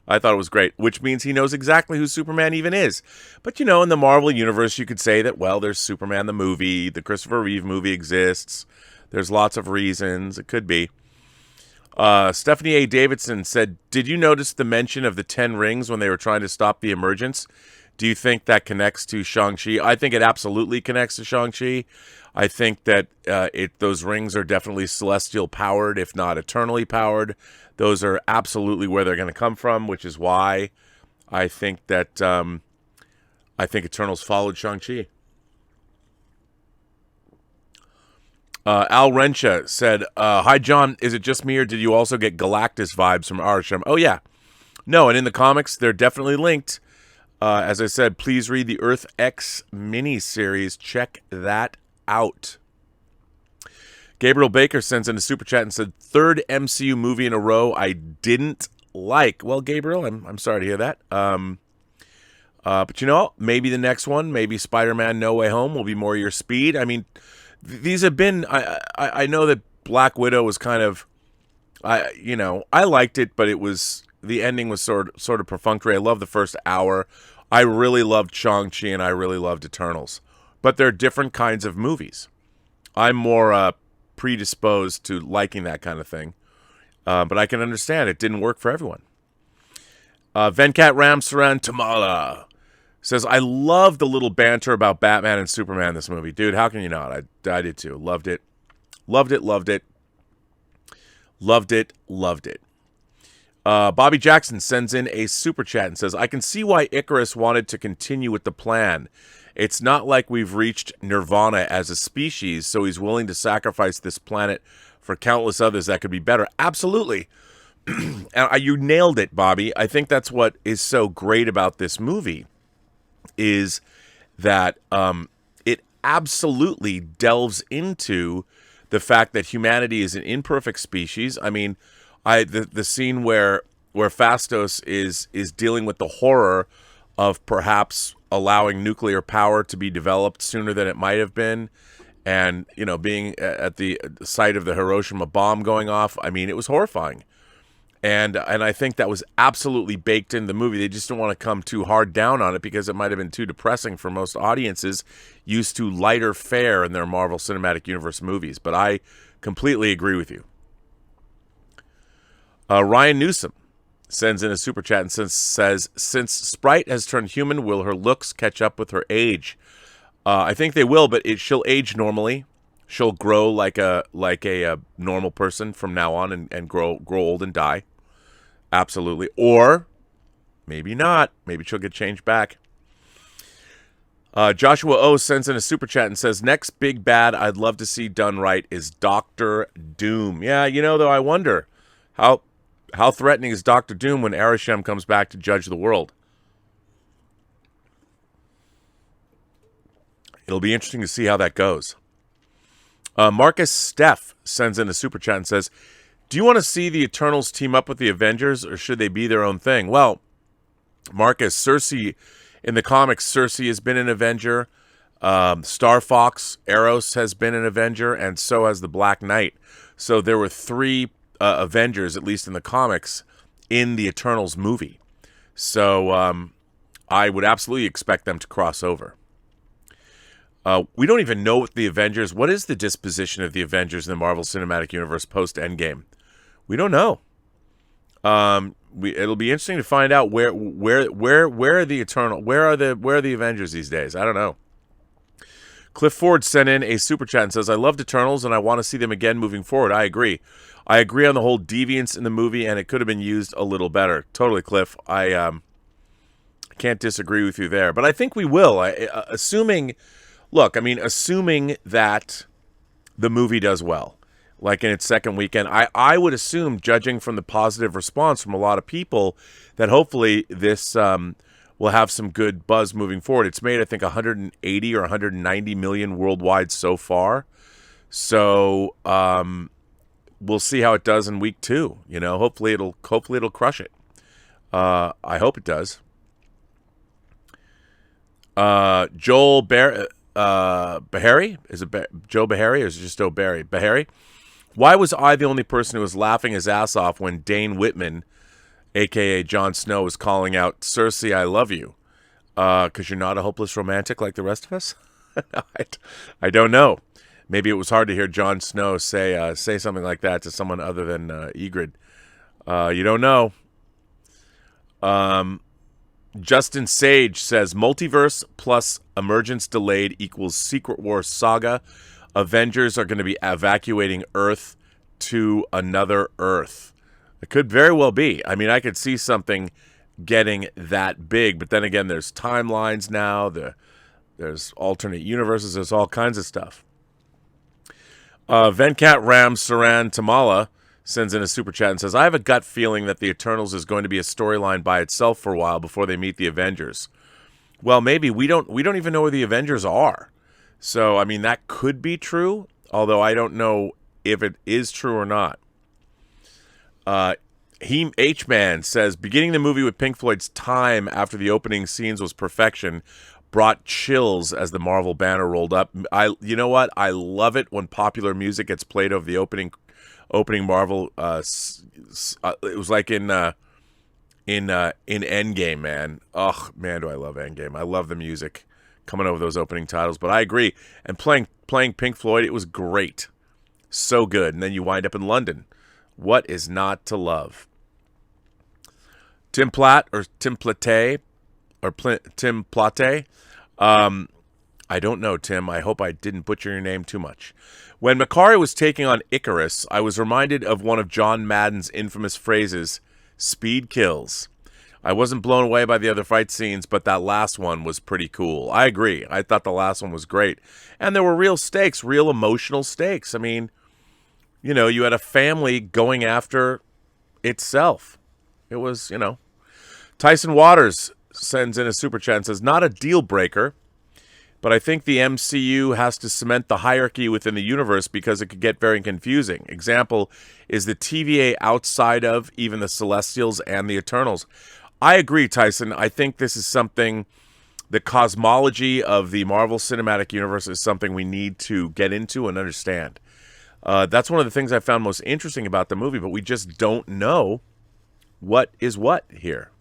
I thought it was great, which means he knows exactly who Superman even is. But, in the Marvel Universe, you could say that, well, there's Superman the movie, the Christopher Reeve movie exists. There's lots of reasons. It could be. Stephanie A. Davidson said, did you notice the mention of the 10 rings when they were trying to stop the emergence? Do you think that connects to Shang-Chi? I think it absolutely connects to Shang-Chi. I think that those rings are definitely celestial powered, if not eternally powered. Those are absolutely where they're going to come from, which is why I think that Eternals followed Shang-Chi. Al Rencha said, hi, John. Is it just me, or did you also get Galactus vibes from Arsham? Oh, yeah. No, and in the comics, they're definitely linked. As I said, please read the Earth X mini-series. Check that out. Gabriel Baker sends in a super chat and said, third MCU movie in a row I didn't like. Well, Gabriel, I'm sorry to hear that. But maybe the next one, maybe Spider-Man No Way Home will be more your speed. I mean, these have been, I know that Black Widow was kind of, I liked it, but the ending was sort of perfunctory. I love the first hour. I really loved Shang-Chi and I really loved Eternals. But they're different kinds of movies. I'm more predisposed to liking that kind of thing. But I can understand it didn't work for everyone. Venkat Ramsaran Tamala says, I love the little banter about Batman and Superman this movie. Dude, how can you not? I did too. Loved it. Loved it, loved it. Loved it, loved it. Bobby Jackson sends in a super chat and says, I can see why Icarus wanted to continue with the plan. It's not like we've reached nirvana as a species, so he's willing to sacrifice this planet for countless others that could be better. Absolutely. And you nailed it, Bobby. I think that's what is so great about this movie is that it absolutely delves into the fact that humanity is an imperfect species. I mean, the scene where Fastos is dealing with the horror of perhaps allowing nuclear power to be developed sooner than it might have been, and being at the site of the Hiroshima bomb going off. I mean, it was horrifying. And I think that was absolutely baked in the movie. They just don't want to come too hard down on it because it might have been too depressing for most audiences used to lighter fare in their Marvel Cinematic Universe movies. But I completely agree with you. Ryan Newsom sends in a super chat and says, since Sprite has turned human, will her looks catch up with her age? I think they will, but she'll age normally. She'll grow like a normal person from now on and grow old and die. Absolutely. Or maybe not. Maybe she'll get changed back. Joshua O sends in a super chat and says, next big bad I'd love to see done right is Doctor Doom. Yeah, though, I wonder how threatening is Doctor Doom when Arishem comes back to judge the world. It'll be interesting to see how that goes. Marcus Steff sends in a super chat and says, do you want to see the Eternals team up with the Avengers, or should they be their own thing? Well, Marcus, Cersei, in the comics, Cersei has been an Avenger. Star Fox, Eros has been an Avenger, and so has the Black Knight. So there were 3 Avengers, at least in the comics, in the Eternals movie. So I would absolutely expect them to cross over. We don't even know what is the disposition of the Avengers in the Marvel Cinematic Universe post-Endgame? We don't know. It'll be interesting to find out where are the Avengers these days? I don't know. Cliff Ford sent in a super chat and says, I loved Eternals and I want to see them again moving forward. I agree. I agree on the whole deviance in the movie, and it could have been used a little better. Totally, Cliff. I can't disagree with you there. But I think we will. Assuming that the movie does well, like in its second weekend, I would assume, judging from the positive response from a lot of people, that hopefully this will have some good buzz moving forward. It's made, I think, 180 or 190 million worldwide so far. So we'll see how it does in week 2. Hopefully it'll crush it. I hope it does. Joel Beharry? Is it Joe Beharry, or is it just Joe Barry? Beharry? Why was I the only person who was laughing his ass off when Dane Whitman, a.k.a. Jon Snow, was calling out, Cersei, I love you? Because you're not a hopeless romantic like the rest of us? I don't know. Maybe it was hard to hear Jon Snow say something like that to someone other than Ygritte. You don't know. Justin Sage says, multiverse plus emergence delayed equals Secret Wars saga. Avengers are going to be evacuating Earth to another Earth. It could very well be. I mean, I could see something getting that big, but then again, there's timelines now. There's alternate universes. There's all kinds of stuff. Venkat Ram Saran Tamala sends in a super chat and says, I have a gut feeling that the Eternals is going to be a storyline by itself for a while before they meet the Avengers. Well, maybe. We don't even know where the Avengers are. So, I mean, that could be true, although I don't know if it is true or not. H-Man says, beginning the movie with Pink Floyd's Time after the opening scenes was perfection, brought chills as the Marvel banner rolled up. You know what? I love it when popular music gets played over the opening Marvel. It was like in in Endgame, man. Oh man, do I love Endgame. I love the music coming over those opening titles. But I agree. And playing Pink Floyd, it was great. So good. And then you wind up in London. What is not to love? Tim Platt or Tim Platte or Tim Platte. I don't know, Tim. I hope I didn't butcher your name too much. When Makari was taking on Icarus, I was reminded of one of John Madden's infamous phrases, "Speed kills." I wasn't blown away by the other fight scenes, but that last one was pretty cool. I agree. I thought the last one was great. And there were real stakes, real emotional stakes. I mean, you know, you had a family going after itself. It was, you know. Tyson Waters sends in a super chat and says, not a deal breaker, but I think the MCU has to cement the hierarchy within the universe because it could get very confusing. Example is the TVA outside of even the Celestials and the Eternals. I agree, Tyson. I think this is something, the cosmology of the Marvel Cinematic Universe is something we need to get into and understand. That's one of the things I found most interesting about the movie, but we just don't know what is what here.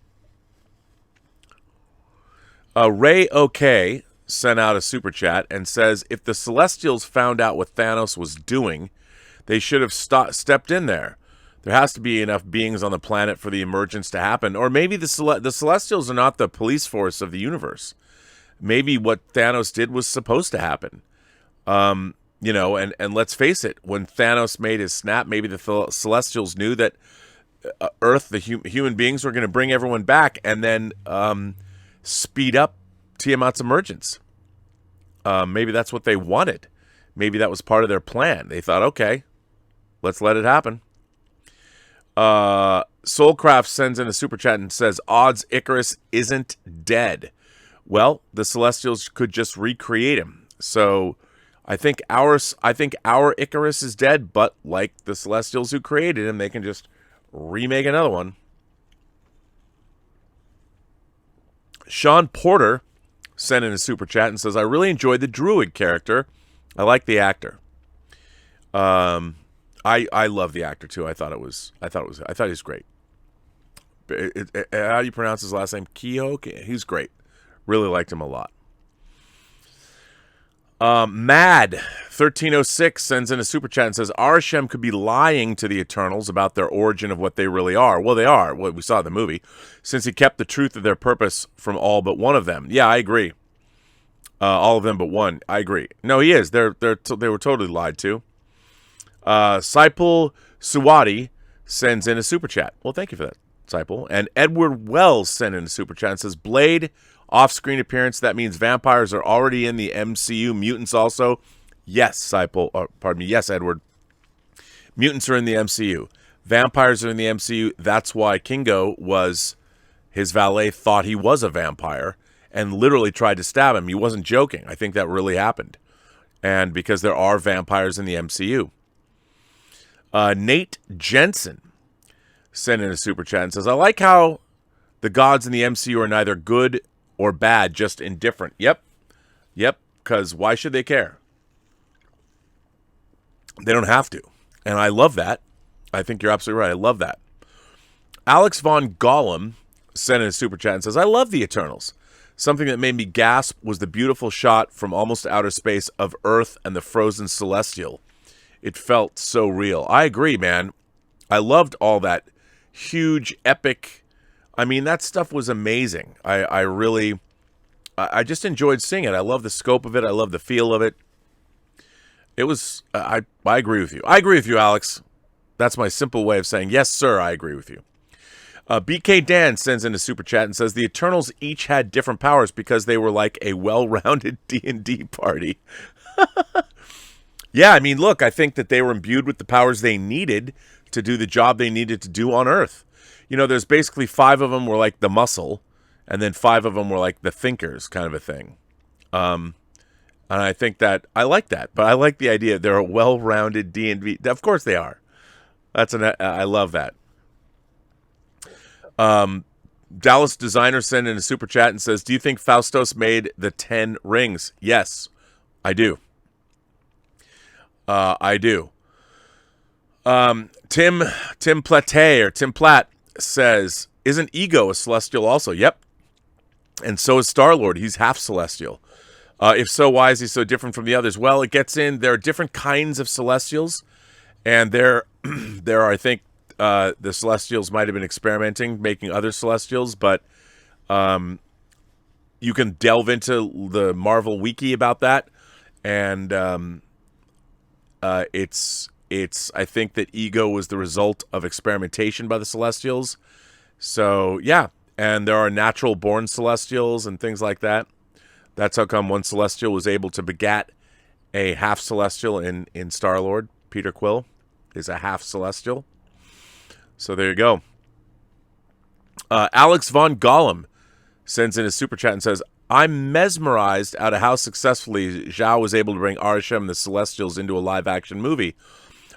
Ray OK sent out a super chat and says, if the Celestials found out what Thanos was doing, they should have stepped in there. There has to be enough beings on the planet for the emergence to happen. Or maybe the Celestials are not the police force of the universe. Maybe what Thanos did was supposed to happen. You know, and let's face it, when Thanos made his snap, maybe the Celestials knew that Earth, the human beings, were going to bring everyone back and then speed up Tiamat's emergence. Maybe that's what they wanted. Maybe that was part of their plan. They thought, okay, let's let it happen. Soulcraft sends in a super chat and says, odds Icarus isn't dead. Well, the Celestials could just recreate him. So I think our Icarus is dead, but like the Celestials who created him, they can just remake another one. Sean Porter sent in a super chat and says, I really enjoyed the Druid character. I like the actor. I love the actor too. I thought he was great. How do you pronounce his last name? Kehoe? He's great. Really liked him a lot. Mad 1306 sends in a super chat and says, Arishem could be lying to the Eternals about their origin of what they really are. Well, they are, what we saw in the movie, since he kept the truth of their purpose from all but one of them. Yeah, I agree. All of them but one. I agree. No, he is. They were totally lied to. Saipul Suwadi sends in a super chat. Well, thank you for that, Saipul. And Edward Wells sent in a super chat and says, Blade off-screen appearance, that means vampires are already in the MCU. Mutants also. Yes, Saipul. Yes, Edward. Mutants are in the MCU. Vampires are in the MCU. That's why Kingo his valet thought he was a vampire and literally tried to stab him. He wasn't joking. I think that really happened. And because there are vampires in the MCU. Nate Jensen sent in a super chat and says, I like how the gods in the MCU are neither good or bad, just indifferent. Yep, because why should they care? They don't have to. And I love that. I think you're absolutely right. I love that. Alex Von Gollum sent in a super chat and says, I love the Eternals. Something that made me gasp was the beautiful shot from almost outer space of Earth and the frozen Celestial. It felt so real. I agree, man. I loved all that huge, epic. I mean, that stuff was amazing. I just enjoyed seeing it. I love the scope of it. I love the feel of it. It was, I agree with you. I agree with you, Alex. That's my simple way of saying, yes, sir, I agree with you. BK Dan sends in a super chat and says, the Eternals each had different powers because they were like a well-rounded D&D party. Yeah, I mean, look, I think that they were imbued with the powers they needed to do the job they needed to do on Earth. You know, there's basically 5 of them were like the muscle, and then 5 of them were like the thinkers kind of a thing. And I think that, I like that, but I like the idea they're a well-rounded D&D. Of course they are. I love that. Dallas Designer sent in a super chat and says, do you think Faustos made the 10 rings? Yes, I do. I do. Tim Platte says, isn't Ego a Celestial also? Yep. And so is Star-Lord. He's half Celestial. If so, why is he so different from the others? Well, it gets in. There are different kinds of Celestials. And there are, I think, the Celestials might have been experimenting, making other Celestials. But you can delve into the Marvel Wiki about that. And it's I think that Ego was the result of experimentation by the Celestials. So, yeah. And there are natural-born Celestials and things like that. That's how come one Celestial was able to begat a half-Celestial in Star-Lord. Peter Quill is a half-Celestial. So there you go. Alex Von Gollum sends in a super chat and says, I'm mesmerized at how successfully Zhao was able to bring Arishem and the Celestials into a live-action movie.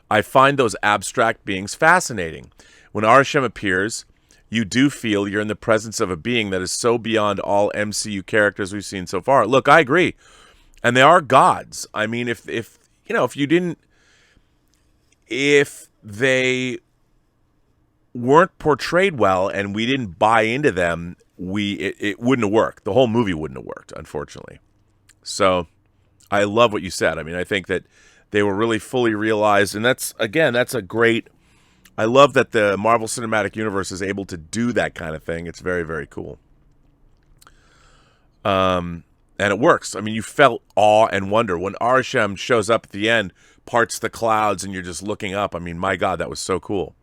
I find those abstract beings fascinating. When Arishem appears, you do feel you're in the presence of a being that is so beyond all MCU characters we've seen so far. Look, I agree. And they are gods. I mean, if they weren't portrayed well and we didn't buy into them, it wouldn't have worked. The whole movie wouldn't have worked, unfortunately. So I love what you said. I mean, I think that they were really fully realized, and that's a great. I love that the Marvel Cinematic Universe is able to do that kind of thing. It's very, very cool. And it works. I mean, you felt awe and wonder. When Arishem shows up at the end, parts the clouds, and you're just looking up. I mean, my God, that was so cool.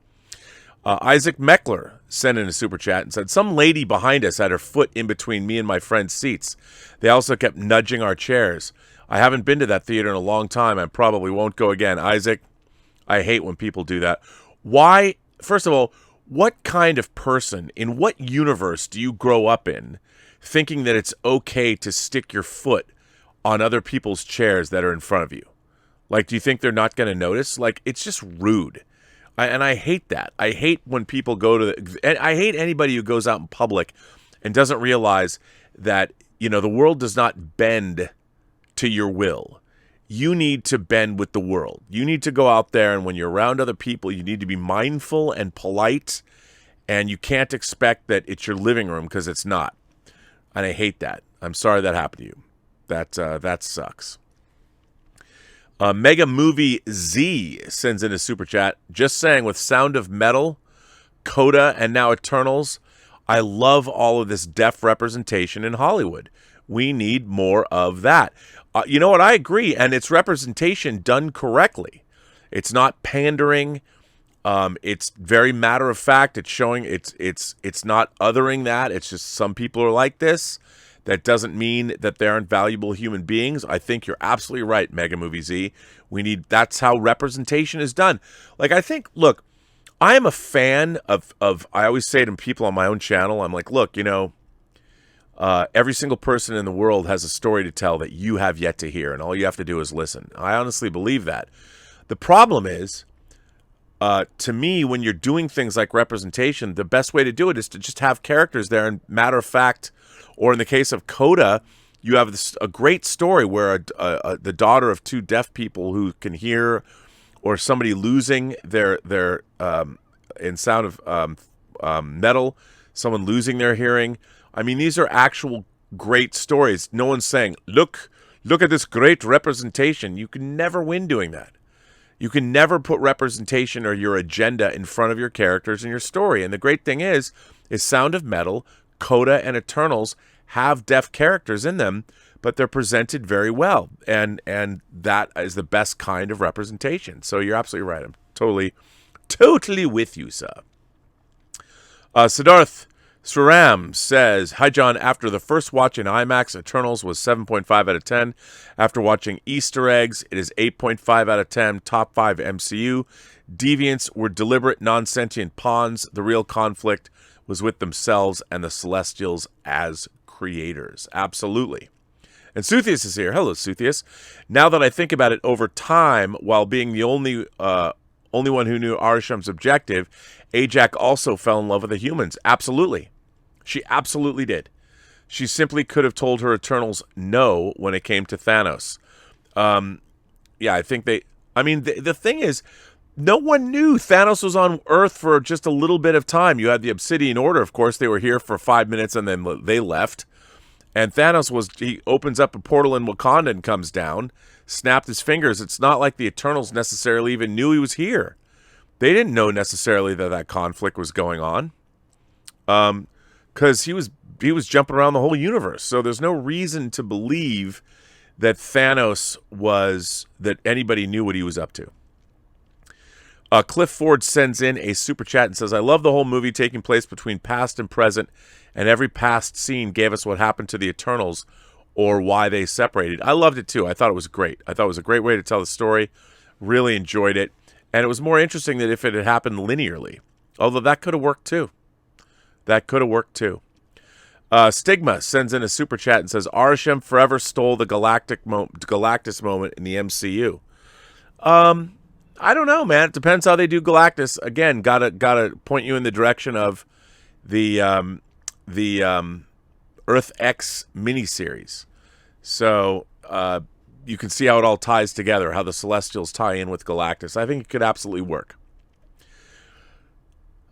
Isaac Meckler sent in a super chat and said, some lady behind us had her foot in between me and my friend's seats. They also kept nudging our chairs. I haven't been to that theater in a long time. I probably won't go again. Isaac, I hate when people do that. Why, first of all, what kind of person, in what universe do you grow up in thinking that it's okay to stick your foot on other people's chairs that are in front of you? Like, do you think they're not going to notice? Like, it's just rude. And I hate that. I hate when people go to and I hate anybody who goes out in public and doesn't realize that, the world does not bend to your will. You need to bend with the world. You need to go out there, and when you're around other people, you need to be mindful and polite, and you can't expect that it's your living room, because it's not. And I hate that. I'm sorry that happened to you. That sucks. Mega Movie Z sends in a super chat, just saying, with Sound of Metal, Coda, and now Eternals, I love all of this deaf representation in Hollywood. We need more of that. You know what? I agree, and it's representation done correctly. It's not pandering. It's very matter of fact. It's showing. It's not othering that. It's just some people are like this. That doesn't mean that they aren't valuable human beings. I think you're absolutely right, Mega Movie Z. That's how representation is done. Like, I think, look, I am a fan of. I always say to people on my own channel, I'm like, look, every single person in the world has a story to tell that you have yet to hear, and all you have to do is listen. I honestly believe that. The problem is, to me, when you're doing things like representation, the best way to do it is to just have characters there, and matter of fact, or in the case of Coda, you have a great story where the daughter of two deaf people who can hear, or somebody losing their in Sound of Metal, someone losing their hearing. I mean, these are actual great stories. No one's saying, look at this great representation. You can never win doing that. You can never put representation or your agenda in front of your characters and your story. And the great thing is Sound of Metal, Coda, and Eternals have deaf characters in them, but they're presented very well. And that is the best kind of representation. So you're absolutely right. I'm totally with you, sir. Siddharth Swaram says, hi, John. After the first watch in IMAX, Eternals was 7.5 out of 10. After watching Easter eggs, it is 8.5 out of 10. Top 5 MCU. Deviants were deliberate, non-sentient pawns. The real conflict was with themselves and the Celestials as creators. Absolutely. And Suthius is here. Hello, Suthius. Now that I think about it, over time, while being the only one who knew Arishem's objective, Ajak also fell in love with the humans. Absolutely. She absolutely did. She simply could have told her Eternals no when it came to Thanos. Yeah, I think the thing is, No one knew. Thanos was on Earth for just a little bit of time. You had the Obsidian Order, of course. They were here for 5 minutes and then they left. And Thanos he opens up a portal in Wakanda and comes down, snapped his fingers. It's not like the Eternals necessarily even knew he was here. They didn't know necessarily that conflict was going on. Because he was jumping around the whole universe. So there's no reason to believe that that anybody knew what he was up to. Cliff Ford sends in a super chat and says, I love the whole movie taking place between past and present, and every past scene gave us what happened to the Eternals or why they separated. I loved it too. I thought it was great. I thought it was a great way to tell the story. Really enjoyed it. And it was more interesting than if it had happened linearly. Although that could have worked too. Stigma sends in a super chat and says, Arishem forever stole the Galactus moment in the MCU. I don't know, man. It depends how they do Galactus. Again, gotta point you in the direction of the Earth X miniseries. So you can see how it all ties together, how the Celestials tie in with Galactus. I think it could absolutely work.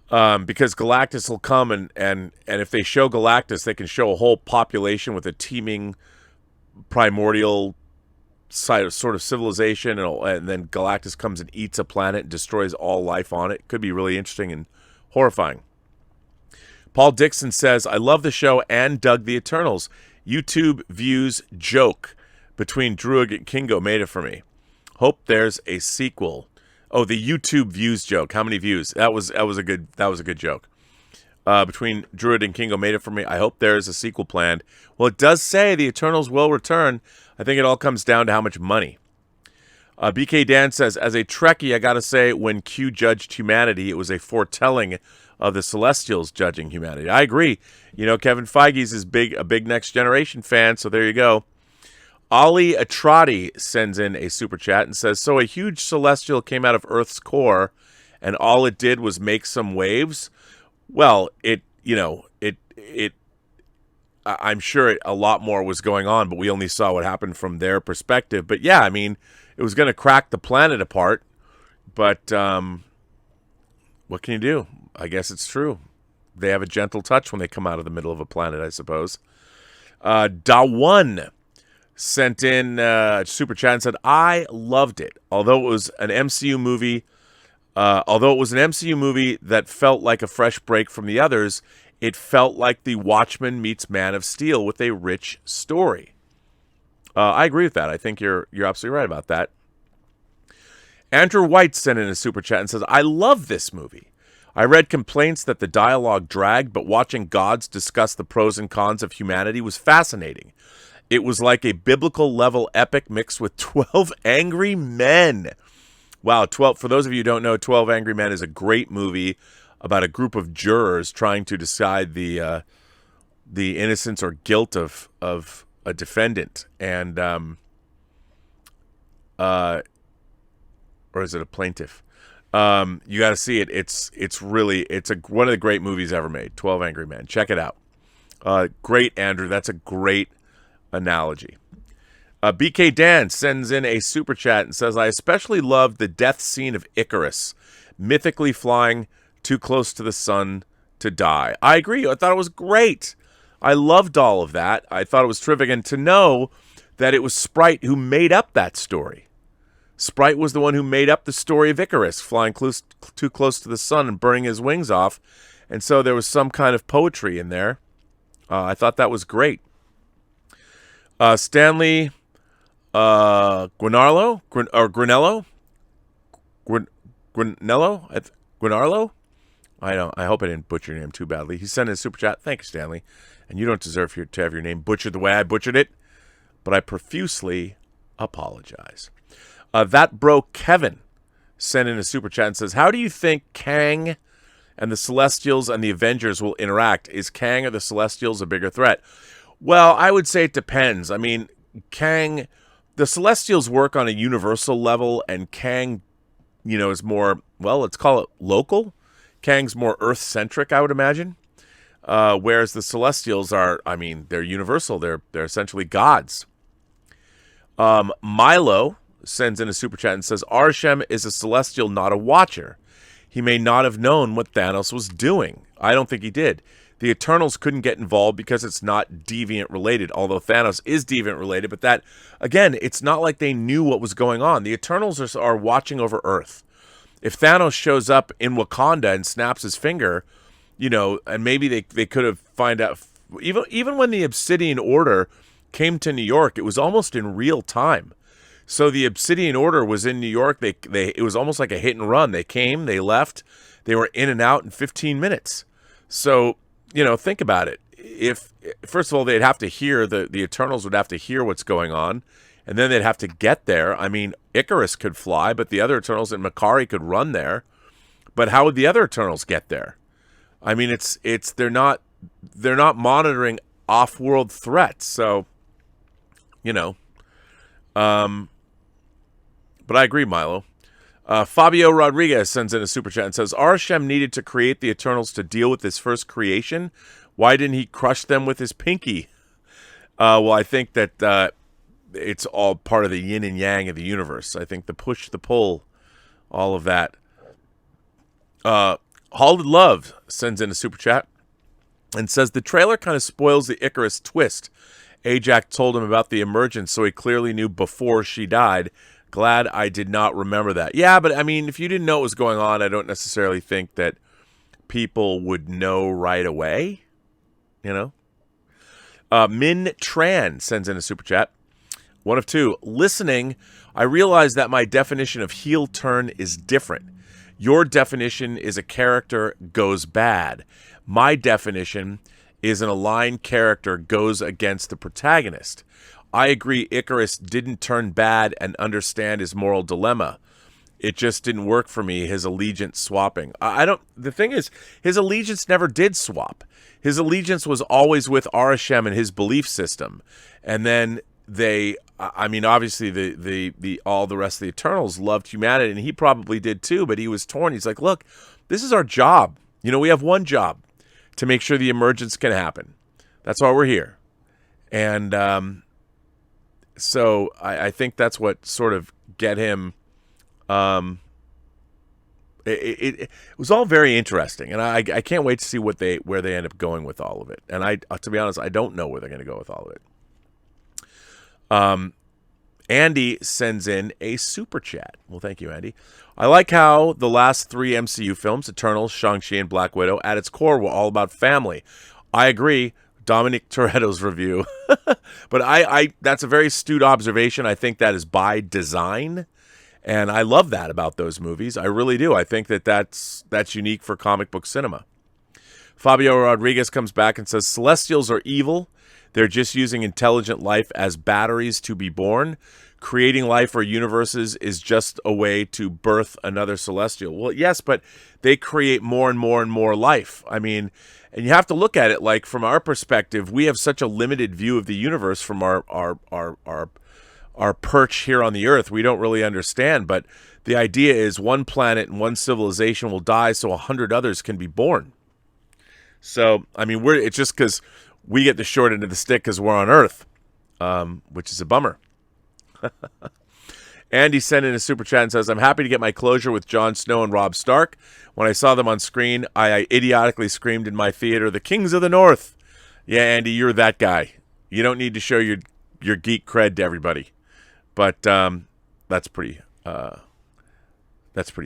Because Galactus will come and if they show Galactus, they can show a whole population with a teeming primordial sort of civilization, and then Galactus comes and eats a planet and destroys all life on it. Could be really interesting and horrifying. Paul Dixon says, I love the show and dug the Eternals. YouTube views joke between Druig and Kingo made it for me. Hope there's a sequel. Oh, the YouTube views joke. How many views? That was a good joke. Between Druid and Kingo made it for me. I hope there is a sequel planned. Well, it does say the Eternals will return. I think it all comes down to how much money. BK Dan says, as a Trekkie, I gotta say, when Q judged humanity, it was a foretelling of the Celestials judging humanity. I agree. You know, Kevin Feige's a big Next Generation fan, so there you go. Ali Atrati sends in a super chat and says, so a huge Celestial came out of Earth's core, and all it did was make some waves. Well, I'm sure a lot more was going on, but we only saw what happened from their perspective. But yeah, I mean, it was going to crack the planet apart. But what can you do? I guess it's true. They have a gentle touch when they come out of the middle of a planet, I suppose. Dawan sent in a super chat and said, I loved it. Although it was an MCU movie that felt like a fresh break from the others, it felt like The Watchmen meets Man of Steel with a rich story. I agree with that. I think you're absolutely right about that. Andrew White sent in a super chat and says, I love this movie. I read complaints that the dialogue dragged, but watching gods discuss the pros and cons of humanity was fascinating. It was like a biblical level epic mixed with 12 Angry Men. Wow, 12. For those of you who don't know, 12 Angry Men is a great movie about a group of jurors trying to decide the innocence or guilt of a defendant, and or is it a plaintiff? You got to see it. It's one of the great movies ever made. 12 Angry Men. Check it out. Great, Andrew. That's a great analogy. BK Dan sends in a super chat and says, I especially loved the death scene of Icarus, mythically flying too close to the sun to die. I agree. I thought it was great. I loved all of that. I thought it was terrific. And to know that it was Sprite who made up that story. Sprite was the one who made up the story of Icarus flying too close to the sun and burning his wings off. And so there was some kind of poetry in there. I thought that was great. Stanley Guinarlo? I hope I didn't butcher your name too badly. He sent in a super chat. Thank you, Stanley. And you don't deserve to have your name butchered the way I butchered it, but I profusely apologize. That bro Kevin sent in a super chat and says, how do you think Kang and the Celestials and the Avengers will interact? Is Kang or the Celestials a bigger threat? Well, I would say it depends. I mean, Kang, the Celestials work on a universal level, and Kang, is more, well, let's call it local. Kang's more Earth-centric, I would imagine. Whereas the Celestials are, they're universal. They're essentially gods. Milo sends in a super chat and says, Arishem is a Celestial, not a Watcher. He may not have known what Thanos was doing. I don't think he did. The Eternals couldn't get involved because it's not deviant related, although Thanos is deviant related. But that, again, it's not like they knew what was going on. The Eternals are watching over Earth. If Thanos shows up in Wakanda and snaps his finger, and maybe they could have find out. Even when the Obsidian Order came to New York, it was almost in real time. So the Obsidian Order was in New York. It was almost like a hit and run. They came, they left, they were in and out in 15 minutes. So, think about it. If first of all, they'd have to hear the Eternals would have to hear what's going on, and then they'd have to get there. I mean, Icarus could fly, but the other Eternals and Makari could run there. But how would the other Eternals get there? I mean, they're not monitoring off-world threats. So, but I agree, Milo. Fabio Rodriguez sends in a super chat and says, Arishem needed to create the Eternals to deal with his first creation. Why didn't he crush them with his pinky? Well, I think that it's all part of the yin and yang of the universe. I think the push, the pull, all of that. Halted Love sends in a super chat and says, the trailer kind of spoils the Icarus twist. Ajax told him about the emergence, so he clearly knew before she died. Glad I did not remember that. Yeah, but I mean, if you didn't know what was going on, I don't necessarily think that people would know right away. Min Tran sends in a super chat. One of two. Listening, I realize that my definition of heel turn is different. Your definition is a character goes bad. My definition is an aligned character goes against the protagonist. I agree Icarus didn't turn bad and understand his moral dilemma. It just didn't work for me, his allegiance swapping. The thing is, his allegiance never did swap. His allegiance was always with Arishem and his belief system. And then obviously all the rest of the Eternals loved humanity, and he probably did too, but he was torn. He's like, look, this is our job. We have one job, to make sure the emergence can happen. That's why we're here. And so I think that's what sort of get him. It was all very interesting, and I can't wait to see where they end up going with all of it. And to be honest, I don't know where they're going to go with all of it. Andy sends in a super chat. Well, thank you, Andy. I like how the last 3 MCU films, Eternals, Shang-Chi, and Black Widow, at its core were all about family. I agree. Dominic Toretto's review. But that's a very astute observation. I think that is by design. And I love that about those movies. I really do. I think that's unique for comic book cinema. Fabio Rodriguez comes back and says, Celestials are evil. They're just using intelligent life as batteries to be born. Creating life or universes is just a way to birth another Celestial. Well, yes, but they create more and more and more life. I mean, and you have to look at it like from our perspective, we have such a limited view of the universe from our perch here on the Earth. We don't really understand, but the idea is one planet and one civilization will die so 100 others can be born. So, I mean, it's just because we get the short end of the stick because we're on Earth, which is a bummer. Andy sent in a super chat and says, I'm happy to get my closure with Jon Snow and Robb Stark. When I saw them on screen, I idiotically screamed in my theater, the Kings of the North. Yeah, Andy, you're that guy. You don't need to show your geek cred to everybody. But that's pretty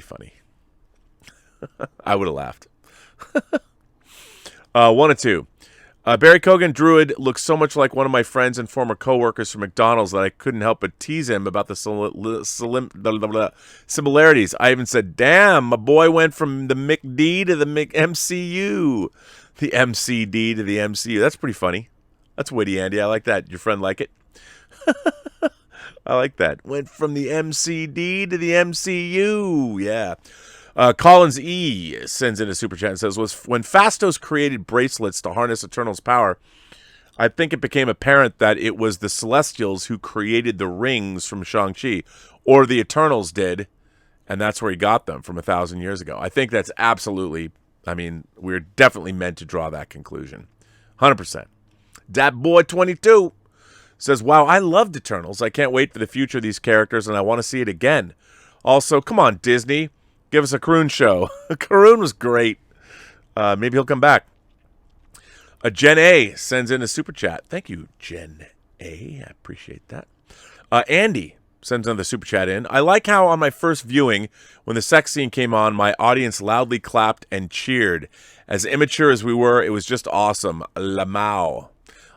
funny. I would have laughed. One or two. Barry Kogan Druid looks so much like one of my friends and former coworkers from McDonald's that I couldn't help but tease him about the similarities. I even said, damn, my boy went from the McD to the MCU. The MCD to the MCU. That's pretty funny. That's witty, Andy. I like that. Your friend like it? I like that. Went from the MCD to the MCU. Yeah. Collins E. sends in a super chat and says, when Phastos created bracelets to harness Eternal's power, I think it became apparent that it was the Celestials who created the rings from Shang-Chi, or the Eternals did, and that's where he got them from 1,000 years ago. I think that's absolutely, we're definitely meant to draw that conclusion. 100%. Dat Boy 22 says, wow, I loved Eternals. I can't wait for the future of these characters, and I want to see it again. Also, come on, Disney. Give us a Karun show. Karun was great. Maybe he'll come back. Jen A sends in a super chat. Thank you, Jen A. I appreciate that. Andy sends another super chat in. I like how on my first viewing, when the sex scene came on, my audience loudly clapped and cheered. As immature as we were, it was just awesome. Lamau.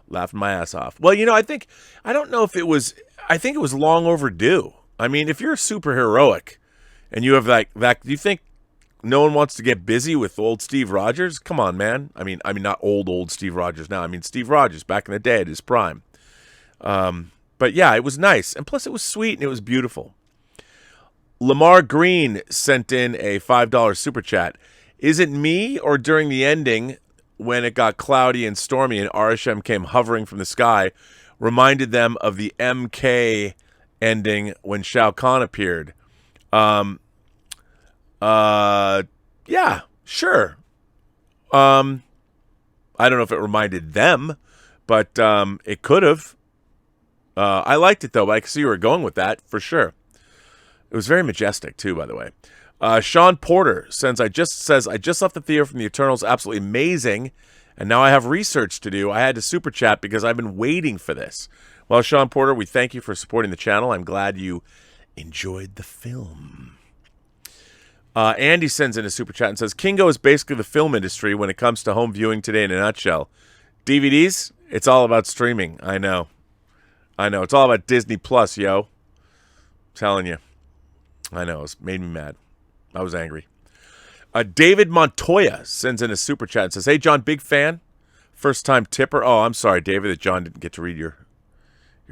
Laughed my ass off. Well, I think it was long overdue. I mean, if you're super heroic and you have that, do you think no one wants to get busy with old Steve Rogers? Come on, man. I mean, not old Steve Rogers now. I mean, Steve Rogers back in the day at his prime. But yeah, it was nice. And plus it was sweet and it was beautiful. Lamar Green sent in a $5 super chat. Is it me or during the ending when it got cloudy and stormy and Arishem came hovering from the sky reminded them of the MK ending when Shao Kahn appeared? Yeah, sure. I don't know if it reminded them, but it could have. I liked it, though. I can see where you're going with that, for sure. It was very majestic, too, by the way. Sean Porter says, I just left the theater from the Eternals. Absolutely amazing. And now I have research to do. I had to super chat because I've been waiting for this. Well, Sean Porter, we thank you for supporting the channel. I'm glad you enjoyed the film. Andy sends in a super chat and says, Kingo is basically the film industry when it comes to home viewing today in a nutshell. DVDs, it's all about streaming. I know. It's all about Disney Plus, yo. I'm telling you. I know. It made me mad. I was angry. David Montoya sends in a super chat and says, hey, John, big fan. First time tipper. Oh, I'm sorry, David, that John didn't get to read your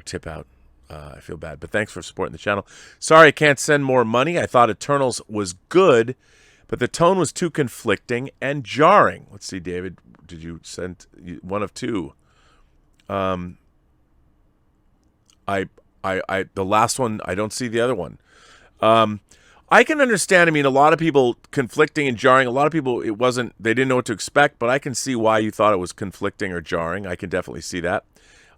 tip out. I feel bad, but thanks for supporting the channel. Sorry I can't send more money. I thought Eternals was good, but the tone was too conflicting and jarring. Let's see, David, did you send one of two? The last one, I don't see the other one. I can understand, I mean, a lot of people conflicting and jarring. A lot of people, they didn't know what to expect, but I can see why you thought it was conflicting or jarring. I can definitely see that.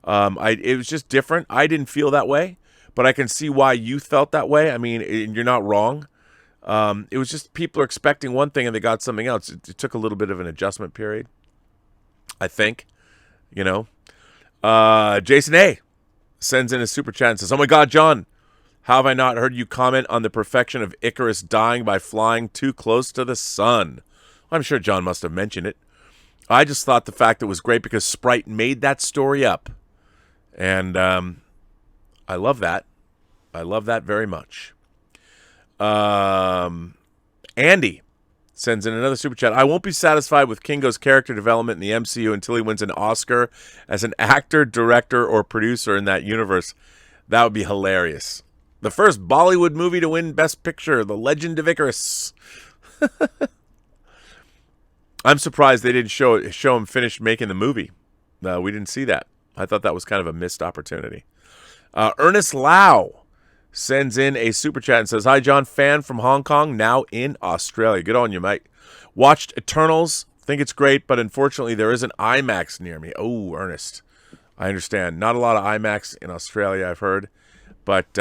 It was just different. I didn't feel that way, but I can see why you felt that way. I mean, you're not wrong. It was just people are expecting one thing and they got something else. It took a little bit of an adjustment period, I think, Jason A sends in a super chat and says, oh my God, John, how have I not heard you comment on the perfection of Icarus dying by flying too close to the sun? I'm sure John must have mentioned it. I just thought the fact it was great because Sprite made that story up. And I love that. I love that very much. Andy sends in another super chat. I won't be satisfied with Kingo's character development in the MCU until he wins an Oscar as an actor, director, or producer in that universe. That would be hilarious. The first Bollywood movie to win Best Picture, The Legend of Icarus. I'm surprised they didn't show him finish making the movie. No, we didn't see that. I thought that was kind of a missed opportunity. Ernest Lau sends in a super chat and says, hi, John, fan from Hong Kong, now in Australia. Good on you, mate. Watched Eternals. Think it's great, but unfortunately there isn't IMAX near me. Oh, Ernest. I understand. Not a lot of IMAX in Australia, I've heard. But,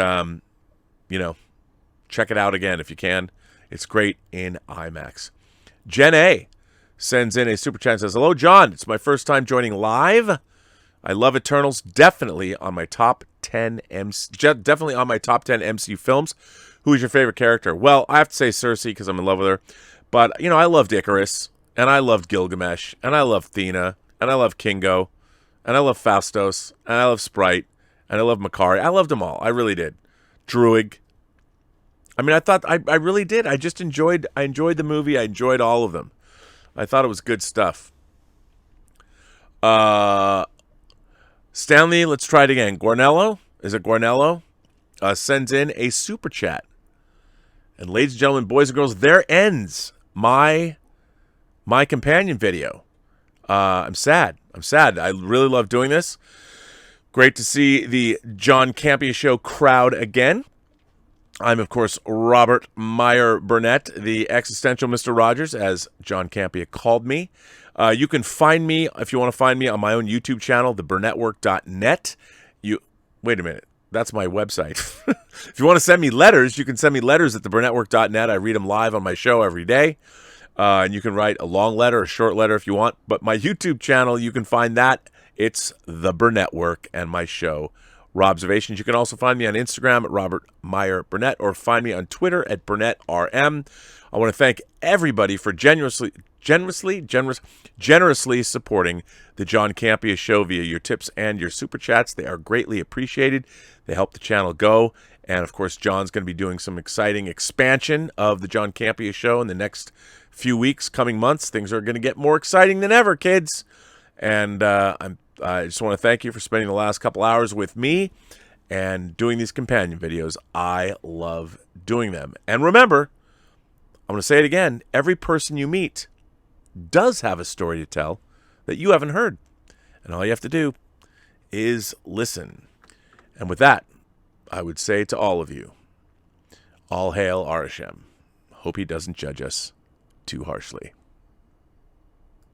check it out again if you can. It's great in IMAX. Jen A sends in a super chat and says, hello, John. It's my first time joining live. I love Eternals. Definitely on my top 10 MCU films. Who is your favorite character? Well, I have to say Cersei because I'm in love with her. But, I loved Icarus. And I loved Gilgamesh. And I loved Thena. And I loved Kingo. And I loved Phastos. And I loved Sprite. And I loved Makari. I loved them all. I really did. Druig. I mean, I really did. I enjoyed the movie. I enjoyed all of them. I thought it was good stuff. Stanley, let's try it again. Guarnello, is it Guarnello? Sends in a super chat. And ladies and gentlemen, boys and girls, there ends my companion video. I'm sad. I really love doing this. Great to see the John Campea Show crowd again. I'm, of course, Robert Meyer Burnett, the existential Mr. Rogers, as John Campea called me. You can find me, if you want to find me, on my own YouTube channel, theburnettwork.net. Wait a minute. That's my website. If you want to send me letters, you can send me letters at theburnettwork.net. I read them live on my show every day. And you can write a long letter, a short letter if you want. But my YouTube channel, you can find that. It's The Burnett Work and my show, Robservations. You can also find me on Instagram at Robert Meyer Burnett, or find me on Twitter at BurnettRM. I want to thank everybody for generously supporting the John Campea Show via your tips and your super chats. They are greatly appreciated. They help the channel go. And, of course, John's going to be doing some exciting expansion of the John Campea Show in the next few weeks, coming months. Things are going to get more exciting than ever, kids. And I just want to thank you for spending the last couple hours with me and doing these companion videos. I love doing them. And remember, I'm going to say it again, every person you meet does have a story to tell that you haven't heard. And all you have to do is listen. And with that, I would say to all of you, all hail Arashem. Hope he doesn't judge us too harshly.